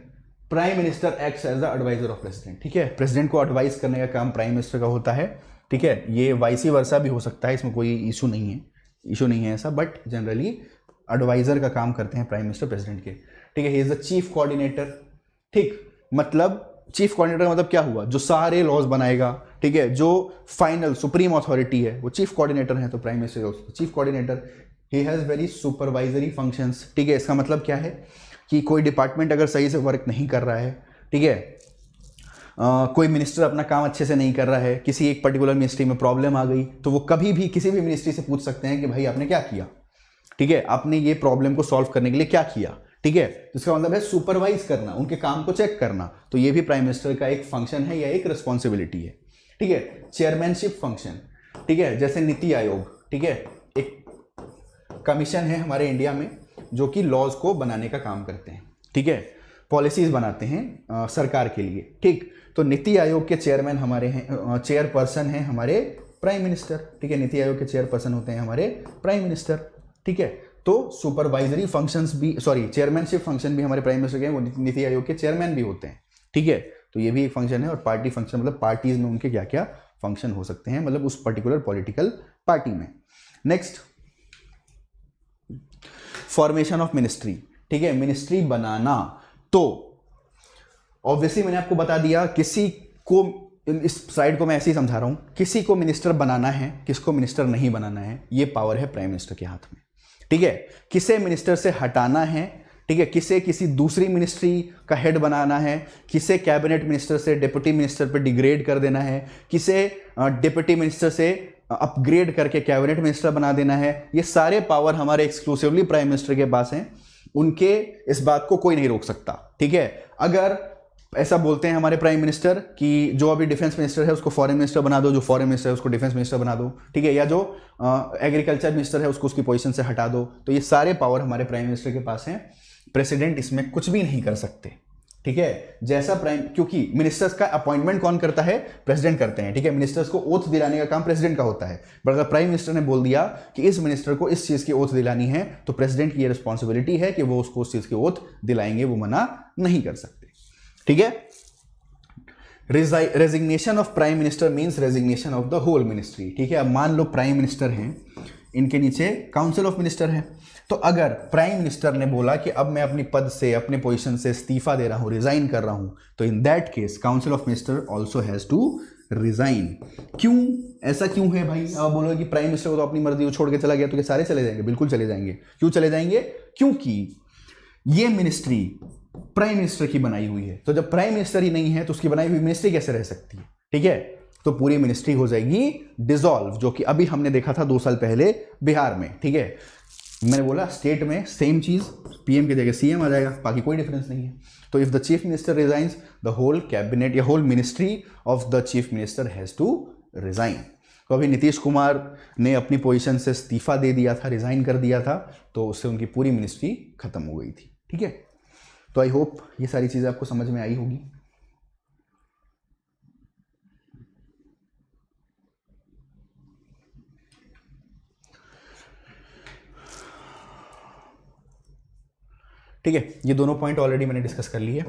prime minister acts as the adviser of president, ठीक है, प्रेसिडेंट को एडवाइस करने का काम प्राइम मिनिस्टर का होता है, ठीक है। ये वाइसी वर्सा भी हो सकता है, इसमें कोई इशू नहीं है ऐसा, बट जनरली एडवाइजर का काम करते हैं प्राइम मिनिस्टर प्रेसिडेंट के, ठीक है। ही इज द चीफ कोऑर्डिनेटर, ठीक, मतलब चीफ कोऑर्डिनेटर का मतलब क्या हुआ, जो सारे लॉज बनाएगा, ठीक है, जो फाइनल सुप्रीम अथॉरिटी है वो चीफ कोऑर्डिनेटर है। तो prime minister chief coordinator, he has very supervisory functions, ठीक है। इसका मतलब क्या है कि कोई डिपार्टमेंट अगर सही से वर्क नहीं कर रहा है, ठीक है, कोई मिनिस्टर अपना काम अच्छे से नहीं कर रहा है, किसी एक पर्टिकुलर मिनिस्ट्री में प्रॉब्लम आ गई, तो वो कभी भी किसी भी मिनिस्ट्री से पूछ सकते हैं कि भाई आपने क्या किया, ठीक है, आपने ये प्रॉब्लम को सॉल्व करने के लिए क्या किया, ठीक है। तो इसका मतलब है सुपरवाइज करना, उनके काम को चेक करना। तो ये भी प्राइम मिनिस्टर का एक फंक्शन है या एक रिस्पॉन्सिबिलिटी है, ठीक है। चेयरमैनशिप फंक्शन, ठीक है, जैसे नीति आयोग, ठीक है, एक कमीशन है हमारे इंडिया में जो कि लॉज को बनाने का काम करते हैं, ठीक है, पॉलिसीज बनाते हैं सरकार के लिए, ठीक। तो नीति आयोग के चेयरमैन हमारे हैं, चेयरपर्सन हैं हमारे प्राइम मिनिस्टर, ठीक है, नीति आयोग के चेयरपर्सन होते हैं हमारे प्राइम मिनिस्टर, ठीक है। तो सुपरवाइजरी फंक्शंस भी, चेयरमैनशिप फंक्शन भी हमारे प्राइम मिनिस्टर के हैं, वो नीति आयोग के चेयरमैन भी होते हैं, ठीक है। तो ये भी एक फंक्शन है। और पार्टी फंक्शन मतलब पार्टीज में उनके क्या क्या फंक्शन हो सकते हैं, मतलब उस पर्टिकुलर पॉलिटिकल पार्टी में। नेक्स्ट, फॉर्मेशन ऑफ मिनिस्ट्री, ठीक है, मिनिस्ट्री बनाना। तो ऑब्वियसली मैंने आपको बता दिया, किसी को, इस स्लाइड को मैं ऐसे ही समझा रहा हूं, किसी को मिनिस्टर बनाना है, किसको मिनिस्टर नहीं बनाना है, ये पावर है प्राइम मिनिस्टर के हाथ में, ठीक है। किसे मिनिस्टर से हटाना है, ठीक है, किसे किसी दूसरी मिनिस्ट्री का हेड बनाना है, किसे कैबिनेट मिनिस्टर से डिप्टी मिनिस्टर पर डिग्रेड कर देना है, किसे डिप्टी मिनिस्टर से अपग्रेड करके कैबिनेट मिनिस्टर बना देना है, ये सारे पावर हमारे एक्सक्लूसिवली प्राइम मिनिस्टर के पास हैं। उनके इस बात को कोई नहीं रोक सकता, ठीक है। अगर ऐसा बोलते हैं हमारे प्राइम मिनिस्टर कि जो अभी डिफेंस मिनिस्टर है उसको फॉरेन मिनिस्टर बना दो, जो फॉरेन मिनिस्टर है उसको डिफेंस मिनिस्टर बना दो, ठीक है, या जो एग्रीकल्चर मिनिस्टर है उसको उसकी पोजीशन से हटा दो, तो ये सारे पावर हमारे प्राइम मिनिस्टर के पास हैं। प्रेसिडेंट इसमें कुछ भी नहीं कर सकते, ठीक है। जैसा क्योंकि मिनिस्टर्स का अपॉइंटमेंट कौन करता है, प्रेसिडेंट करते हैं, ठीक है। मिनिस्टर्स को ओथ दिलाने का काम प्रेसिडेंट का होता है, बट अगर प्राइम मिनिस्टर ने बोल दिया कि इस मिनिस्टर को इस चीज की ओथ दिलानी है, तो प्रेसिडेंट की ये रिस्पॉन्सिबिलिटी है कि वो उसको उस चीज की ओथ दिलाएंगे, वो मना नहीं कर सकते, ठीक है। Resignation of prime minister means resignation of the whole ministry, ठीक है। अब मान लो प्राइम मिनिस्टर हैं, इनके नीचे काउंसिल ऑफ मिनिस्टर है, तो अगर प्राइम मिनिस्टर ने बोला कि अब मैं अपनी पद से, अपने पोजीशन से इस्तीफा दे रहा हूं, रिजाइन कर रहा हूं, तो in that case council of minister also has to resign. क्यों, ऐसा क्यों है भाई? आप बोलोगे कि प्राइम मिनिस्टर को तो अपनी मर्जी, वो छोड़ के चला गया तो क्या सारे चले जाएंगे? बिल्कुल चले जाएंगे। क्यों चले जाएंगे? क्योंकि ये मिनिस्ट्री प्राइम मिनिस्टर की बनाई हुई है, तो जब प्राइम मिनिस्टर ही नहीं है तो उसकी बनाई हुई मिनिस्ट्री कैसे रह सकती है, ठीक है। तो पूरी मिनिस्ट्री हो जाएगी डिसॉल्व, जो कि अभी हमने देखा था 2 साल पहले बिहार में, ठीक है। मैंने बोला स्टेट में सेम चीज, पीएम की जगह सीएम आ जाएगा, बाकी कोई डिफरेंस नहीं है। तो if the chief minister resigns, the whole cabinet या whole ministry of the chief minister has to resign. तो अभी नीतीश कुमार ने अपनी पोजीशन से इस्तीफा दे दिया था, रिजाइन कर दिया था, तो उससे उनकी पूरी मिनिस्ट्री खत्म हो गई थी, ठीक है। तो आई होप ये सारी चीजें आपको समझ में आई होगी। ठीक है, ये दोनों पॉइंट ऑलरेडी मैंने डिस्कस कर लिए।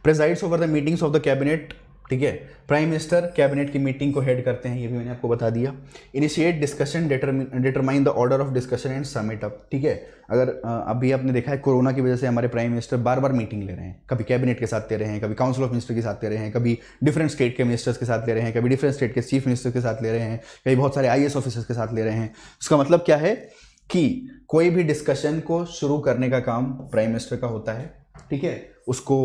Presides over the meetings of the cabinet ठीक है। प्राइम मिनिस्टर कैबिनेट की मीटिंग को हेड करते हैं, ये भी मैंने आपको बता दिया। Initiate discussion, determine the order of discussion and sum it up, ठीक है। अगर अभी आपने देखा है कोरोना की वजह से हमारे प्राइम मिनिस्टर बार बार मीटिंग ले रहे हैं, कभी कैबिनेट के साथ ले रहे हैं, कभी काउंसिल ऑफ मिनिस्टर के साथ ले रहे हैं, कभी डिफरेंट स्टेट के मिनिस्टर्स के साथ ले रहे हैं, कभी डिफरेंट स्टेट के चीफ मिनिस्टर के साथ ले रहे हैं, कभी बहुत सारे IAS ऑफिसर्स के साथ ले रहे हैं। इसका मतलब क्या है कि कोई भी डिस्कशन को शुरू करने का काम प्राइम मिनिस्टर का होता है, ठीक है। उसको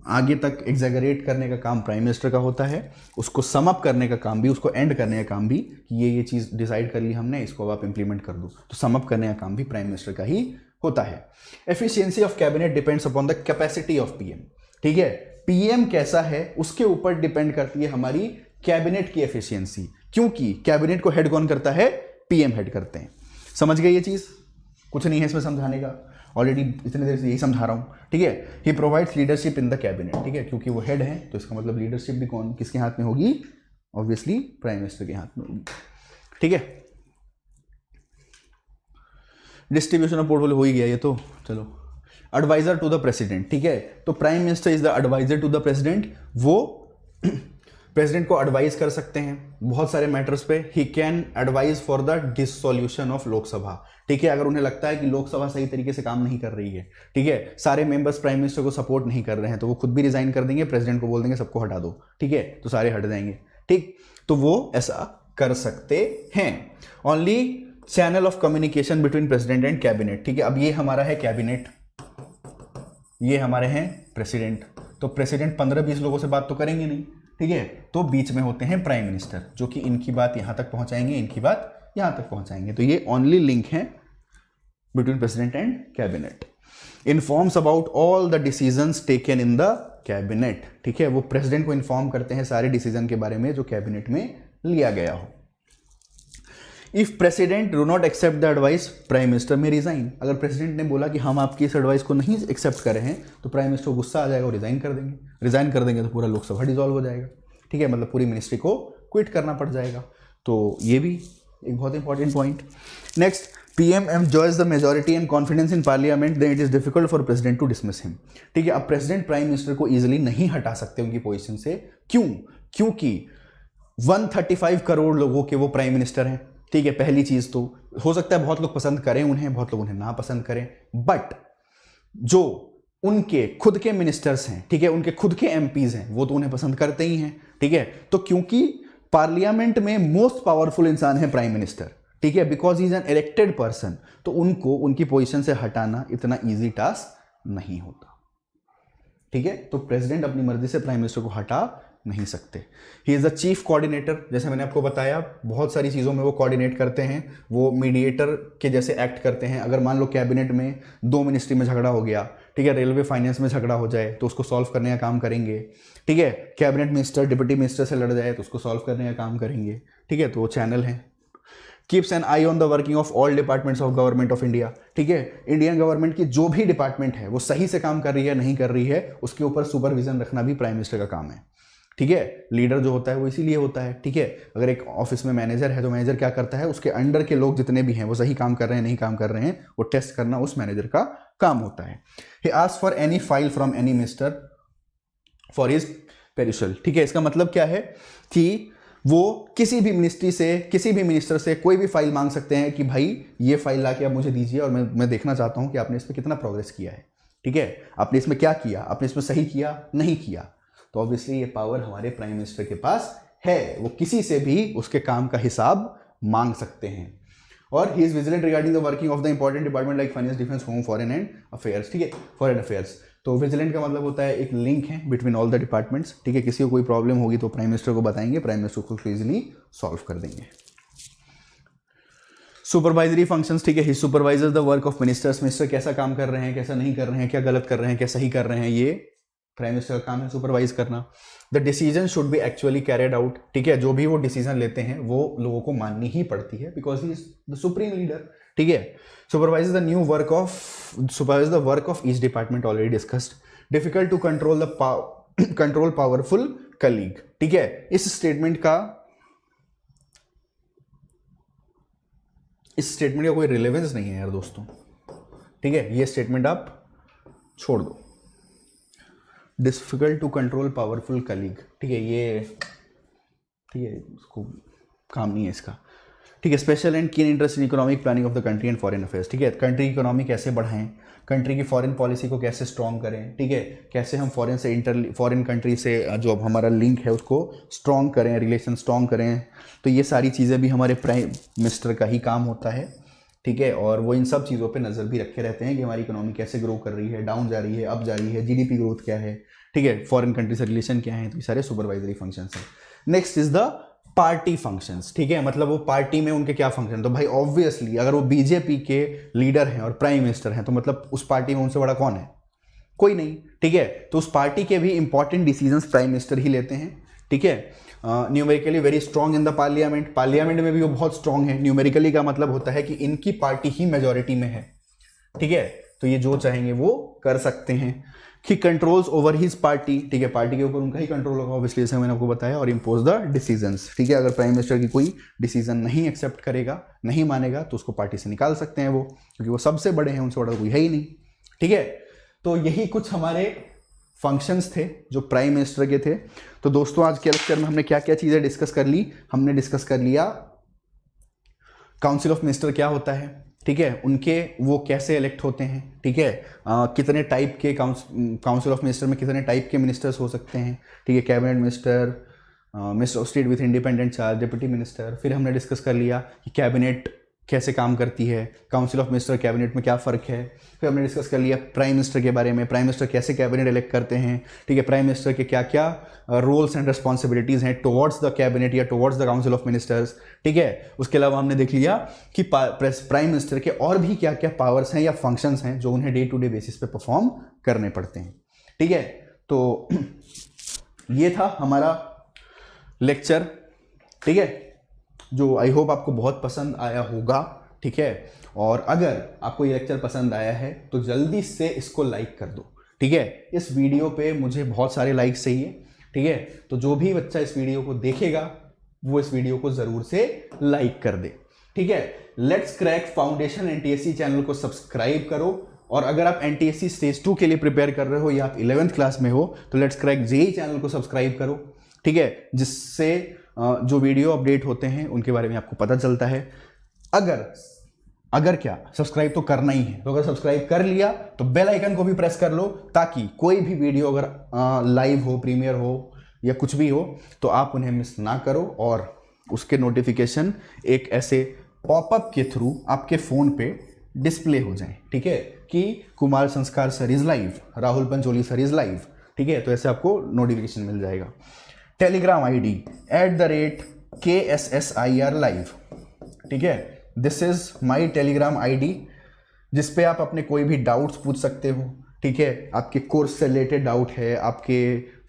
आगे तक एग्जैगरेट करने का काम प्राइम मिनिस्टर का होता है, उसको सम अप करने का काम भी, उसको एंड करने का काम भी कि ये चीज़ डिसाइड कर ली हमने, इसको अब आप इंप्लीमेंट कर दो, तो सम अप करने का काम भी प्राइम मिनिस्टर का ही होता है। Efficiency of cabinet depends upon the capacity of PM, ठीक है। PM कैसा है उसके ऊपर डिपेंड करती है हमारी कैबिनेट की एफिशिएंसी, क्योंकि कैबिनेट को हेड कौन करता है? PM हेड करते हैं। समझ गए ये चीज़? कुछ नहीं है इसमें समझाने का, ऑलरेडी इतने देर से यही समझा रहा हूँ, ठीक है। He provides leadership in the cabinet, ठीक है, क्योंकि वो हेड है तो इसका मतलब लीडरशिप भी कौन किसके हाथ में होगी? ऑब्वियसली प्राइम मिनिस्टर के हाथ में होगी, ठीक है। डिस्ट्रीब्यूशन ऑफ पोर्टफोलियो हो ही गया ये तो, चलो। एडवाइजर टू द प्रेसिडेंट, ठीक है। तो prime minister is the adviser to the president, वो प्रेसिडेंट को एडवाइज कर सकते हैं बहुत सारे मैटर्स पे। He can advise for the dissolution of Lok Sabha, ठीक है। अगर उन्हें लगता है कि लोकसभा सही तरीके से काम नहीं कर रही है, ठीक है, सारे मेंबर्स प्राइम मिनिस्टर को सपोर्ट नहीं कर रहे हैं, तो वो खुद भी रिजाइन कर देंगे, प्रेसिडेंट को बोल देंगे सबको हटा दो, ठीक है, तो सारे हट जाएंगे, ठीक। तो वो ऐसा कर सकते हैं। Only channel of communication between president and cabinet, ठीक है। अब ये हमारा है कैबिनेट, ये हमारे हैं प्रेसिडेंट, तो प्रेसिडेंट 15-20 लोगों से बात तो करेंगे नहीं, ठीक है। तो बीच में होते हैं प्राइम मिनिस्टर, जो कि इनकी बात यहां तक पहुंचाएंगे, इनकी बात यहां तक पहुंचाएंगे। तो ये ओनली लिंक है between president and cabinet. Informs about all the decisions taken in the cabinet, ठीक है। वो प्रेसिडेंट को इन्फॉर्म करते हैं सारे डिसीजन के बारे में जो कैबिनेट में लिया गया हो। If president do not accept the advice, prime minister में रिजाइन। अगर प्रेसिडेंट ने बोला कि हम आपकी इस एडवाइस को नहीं एक्सेप्ट कर रहे हैं, तो प्राइम मिनिस्टर को गुस्सा आ जाएगा और रिजाइन कर देंगे। रिजाइन कर देंगे तो पूरा लोकसभा डिसॉल्व हो जाएगा, ठीक है, मतलब पूरी मिनिस्ट्री को क्विट करना पड़ जाएगा। तो ये भी एक बहुत important point. Next, PM enjoys the majority and confidence in parliament, then it is difficult for president to dismiss him, ठीक है। अब प्रेसिडेंट प्राइम मिनिस्टर को इजीली नहीं हटा सकते उनकी पोजीशन से, क्यों? क्योंकि 135 करोड़ लोगों के वो प्राइम मिनिस्टर हैं, ठीक है। पहली चीज तो हो सकता है बहुत लोग पसंद करें उन्हें, बहुत लोग उन्हें ना पसंद करें, बट जो उनके खुद के मिनिस्टर्स हैं, ठीक है, उनके खुद के MPs हैं, वो तो उन्हें पसंद करते ही हैं, ठीक है। तो क्योंकि पार्लियामेंट में मोस्ट पावरफुल इंसान है प्राइम मिनिस्टर, ठीक है, because he is an elected person, तो उनको उनकी पोजीशन से हटाना इतना इजी टास्क नहीं होता, ठीक है। तो प्रेसिडेंट अपनी मर्जी से प्राइम मिनिस्टर को हटा नहीं सकते। ही इज द चीफ कोऑर्डिनेटर, जैसे मैंने आपको बताया बहुत सारी चीज़ों में वो कोऑर्डिनेट करते हैं, वो मीडिएटर के जैसे एक्ट करते हैं। अगर मान लो कैबिनेट में 2 मिनिस्ट्री में झगड़ा हो गया, ठीक है, रेलवे फाइनेंस में झगड़ा हो जाए तो उसको सॉल्व करने का काम करेंगे, ठीक है। कैबिनेट मिनिस्टर डिप्टी मिनिस्टर से लड़ जाए तो उसको सॉल्व करने का काम करेंगे, ठीक है, तो वो चैनल है। Keeps an eye on the working of all departments of government of India, ठीक है। इंडियन गवर्नमेंट की जो भी डिपार्टमेंट है वो सही से काम कर रही है नहीं कर रही है, उसके ऊपर सुपरविजन रखना भी प्राइम मिनिस्टर का काम है, ठीक है। लीडर जो होता है वो इसीलिए होता है, ठीक है। अगर एक ऑफिस में मैनेजर है तो मैनेजर क्या करता है, उसके अंडर के लोग जितने भी हैं वो सही काम कर रहे हैं नहीं काम कर रहे हैं, वो टेस्ट करना उस मैनेजर का काम होता है। He asks for any file from any minister for his perusal, ठीक है। इसका मतलब क्या है कि वो किसी भी मिनिस्ट्री से, किसी भी मिनिस्टर से कोई भी फाइल मांग सकते हैं कि भाई ये फाइल लाके आप मुझे दीजिए और मैं देखना चाहता हूं कि आपने इसमें कितना प्रोग्रेस किया है, ठीक है, आपने इसमें क्या किया, आपने इसमें सही किया नहीं किया। तो ऑब्वियसली ये पावर हमारे प्राइम मिनिस्टर के पास है, वो किसी से भी उसके काम का हिसाब मांग सकते हैं। और he is vigilant regarding the working of the important department like finance, defence, home, foreign and affairs, ठीक है, फॉरेन अफेयर्स। तो विजिलेंट का मतलब होता है एक लिंक है बिटवीन ऑल द डिपार्टमेंट्स, ठीक है। किसी को कोई प्रॉब्लम होगी तो प्राइम मिनिस्टर को बताएंगे, प्राइम मिनिस्टर को इजीली सॉल्व कर देंगे। सुपरवाइजरी फंक्शंस, ठीक है, he supervises the work of ministers. Minister कैसा काम कर रहे हैं, कैसा नहीं कर रहे हैं, क्या गलत कर रहे हैं, क्या सही कर रहे हैं, ये प्राइम मिनिस्टर का काम है सुपरवाइज करना। The decision should be actually carried out, ठीक है, जो भी वो डिसीजन लेते हैं वो लोगों को माननी ही पड़ती है because he is the supreme leader, ठीक है। Supervise the work of each department, already discussed. Difficult to control the control powerful colleague, ठीक है। इस स्टेटमेंट का कोई रिलेवेंस नहीं है यार दोस्तों, ठीक है, ये स्टेटमेंट आप छोड़ दो। Difficult to control powerful colleague, ठीक है, ये ठीक है, उसको काम नहीं है इसका, ठीक है। Special and keen interest in economic planning of the country and foreign affairs, ठीक है, कंट्री की इकोनॉमी कैसे बढ़ाएं, कंट्री की फॉरेन पॉलिसी को कैसे स्ट्रॉन्ग करें, ठीक है, कैसे हम फॉरेन कंट्री से जो अब हमारा लिंक है उसको स्ट्रॉन्ग करें, रिलेशन स्ट्रॉन्ग करें, तो ये सारी चीज़ें भी हमारे प्राइम मिनिस्टर का ही काम होता है, ठीक है। और वो इन सब चीज़ों पे नज़र भी रखे रहते हैं कि हमारी इकोनॉमी कैसे ग्रो कर रही है, डाउन जा रही है, अप जा रही है, जीडीपी ग्रोथ क्या है, ठीक है, फॉरेन कंट्री से रिलेशन क्या है, तो ये सारे सुपरवाइजरी फंक्शंस हैं। Next is the party functions, ठीक है, मतलब वो पार्टी में उनके क्या फंक्शन, तो भाई ऑब्वियसली अगर वो बीजेपी के लीडर हैं और प्राइम मिनिस्टर हैं तो मतलब उस पार्टी में उनसे बड़ा कौन है, कोई नहीं, ठीक है। तो उस पार्टी के भी इंपॉर्टेंट डिसीजंस प्राइम मिनिस्टर ही लेते हैं, ठीक है। Numerically very strong in the parliament में भी वो बहुत स्ट्रॉन्ग है। न्यूमेरिकली का मतलब होता है कि इनकी पार्टी ही मेजोरिटी में है, ठीक है, तो ये जो चाहेंगे वो कर सकते हैं। ही कंट्रोल्स ओवर हिज पार्टी, ठीक है, पार्टी के ऊपर उनका ही कंट्रोल होगा ऑब्वियसली, जैसे मैंने आपको बताया, और इम्पोज द डिसीजंस, ठीक है। अगर प्राइम मिनिस्टर की कोई डिसीजन नहीं एक्सेप्ट करेगा, नहीं मानेगा, तो उसको पार्टी से निकाल सकते हैं वो, क्योंकि वो सबसे बड़े हैं, उनसे बड़ा कोई है ही नहीं, ठीक है। तो यही कुछ हमारे फंक्शंस थे जो प्राइम मिनिस्टर के थे। तो दोस्तों आज के लेक्चर में हमने क्या क्या चीज़ें डिस्कस कर ली, हमने डिस्कस कर लिया काउंसिल ऑफ मिनिस्टर क्या होता है, ठीक है, उनके वो कैसे इलेक्ट होते हैं, ठीक है, कितने टाइप के काउंसिल ऑफ मिनिस्टर में कितने टाइप के मिनिस्टर्स हो सकते हैं, ठीक है, cabinet minister, minister of state with independent charge, deputy minister. फिर हमने डिस्कस कर लिया कि कैबिनेट कैसे काम करती है, काउंसिल ऑफ मिनिस्टर कैबिनेट में क्या फ़र्क है। फिर हमने डिस्कस कर लिया प्राइम मिनिस्टर के बारे में, प्राइम मिनिस्टर कैसे कैबिनेट इलेक्ट करते हैं, ठीक है, प्राइम मिनिस्टर के क्या क्या रोल्स एंड रिस्पॉन्सिबिलिटीज़ हैं टुवर्ड्स द कैबिनेट या towards the council of ministers, ठीक है। उसके अलावा हमने देख लिया कि प्राइम मिनिस्टर के और भी क्या क्या पावर्स हैं या फंक्शंस हैं जो उन्हें डे टू डे बेसिस पे परफॉर्म करने पड़ते हैं, ठीक है। तो ये था हमारा लेक्चर, ठीक है, जो आई होप आपको बहुत पसंद आया होगा, ठीक है। और अगर आपको ये लेक्चर पसंद आया है तो जल्दी से इसको लाइक कर दो, ठीक है। इस वीडियो पे मुझे बहुत सारे लाइक्स चाहिए, ठीक है। तो जो भी बच्चा इस वीडियो को देखेगा वो इस वीडियो को जरूर से लाइक कर दे, ठीक है। Let's crack foundation NTSC channel को सब्सक्राइब करो, और अगर आप एनटीएससी स्टेज 2 के लिए प्रिपेयर कर रहे हो या आप 11th क्लास में हो तो लेट्स क्रैक जेईई चैनल को सब्सक्राइब करो, ठीक है, जिससे जो वीडियो अपडेट होते हैं उनके बारे में आपको पता चलता है। अगर क्या सब्सक्राइब तो करना ही है, तो अगर सब्सक्राइब कर लिया तो बेल आइकन को भी प्रेस कर लो, ताकि कोई भी वीडियो अगर लाइव हो, प्रीमियर हो या कुछ भी हो तो आप उन्हें मिस ना करो, और उसके नोटिफिकेशन एक ऐसे पॉपअप के थ्रू आपके फ़ोन पे डिस्प्ले हो जाए, ठीक है, कि कुमार संस्कार sir is live, Rahul Pancholi sir is live, ठीक है। तो ऐसे आपको नोटिफिकेशन मिल जाएगा। टेलीग्राम आईडी @KSSIR live, ठीक है, this is my Telegram ID, जिसपे आप अपने कोई भी डाउट्स पूछ सकते हो, ठीक है। आपके कोर्स से रिलेटेड डाउट है, आपके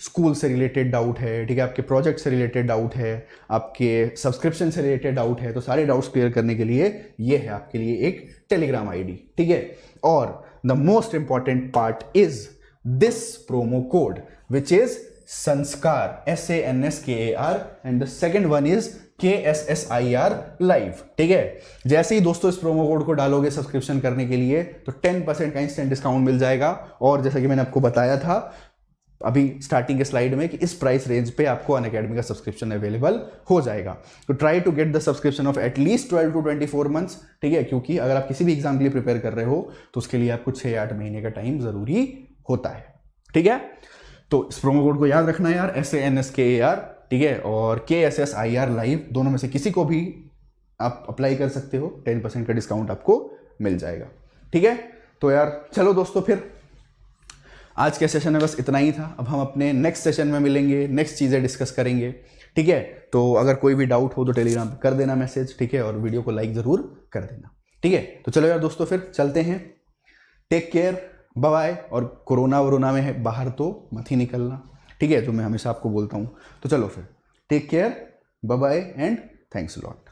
स्कूल से रिलेटेड डाउट है, ठीक है, आपके प्रोजेक्ट से रिलेटेड डाउट है, आपके सब्सक्रिप्शन से रिलेटेड डाउट है, तो सारे डाउट्स क्लियर करने के लिए ये है आपके लिए एक टेलीग्राम आईडी, ठीक है। और the most important part is this promo code which is संस्कार SANSKAR and the second one is KSSIR live, ठीक है। जैसे ही दोस्तों इस प्रोमो कोड को डालोगे सब्सक्रिप्शन करने के लिए तो 10% का इंस्टेंट डिस्काउंट मिल जाएगा, और जैसा कि मैंने आपको बताया था अभी स्टार्टिंग के स्लाइड में कि इस प्राइस रेंज पे आपको अनअकैडमी का सब्सक्रिप्शन अवेलेबल हो जाएगा। तो try to get the subscription of at least 12 to 24 months, ठीक है, क्योंकि अगर आप किसी भी एग्जाम के लिए प्रिपेयर कर रहे हो तो उसके लिए आपको 6-8 महीने का टाइम जरूरी होता है, ठीक है। तो इस प्रोमो कोड को याद रखना यार, SANSKAR, ठीक है, और KSSIR लाइव, दोनों में से किसी को भी आप अप्लाई कर सकते हो, 10% का डिस्काउंट आपको मिल जाएगा, ठीक है। तो यार चलो दोस्तों, फिर आज के सेशन में बस इतना ही था। अब हम अपने नेक्स्ट सेशन में मिलेंगे, नेक्स्ट चीज़ें डिस्कस करेंगे, ठीक है। तो अगर कोई भी डाउट हो तो टेलीग्राम पर कर देना मैसेज, ठीक है, और वीडियो को लाइक ज़रूर कर देना, ठीक है। तो चलो यार दोस्तों, फिर चलते हैं, टेक केयर, बाय बाय। और कोरोना में है बाहर तो मत ही निकलना, ठीक है, जो मैं हमेशा आपको बोलता हूँ। तो चलो फिर, take care, bye bye and thanks a lot.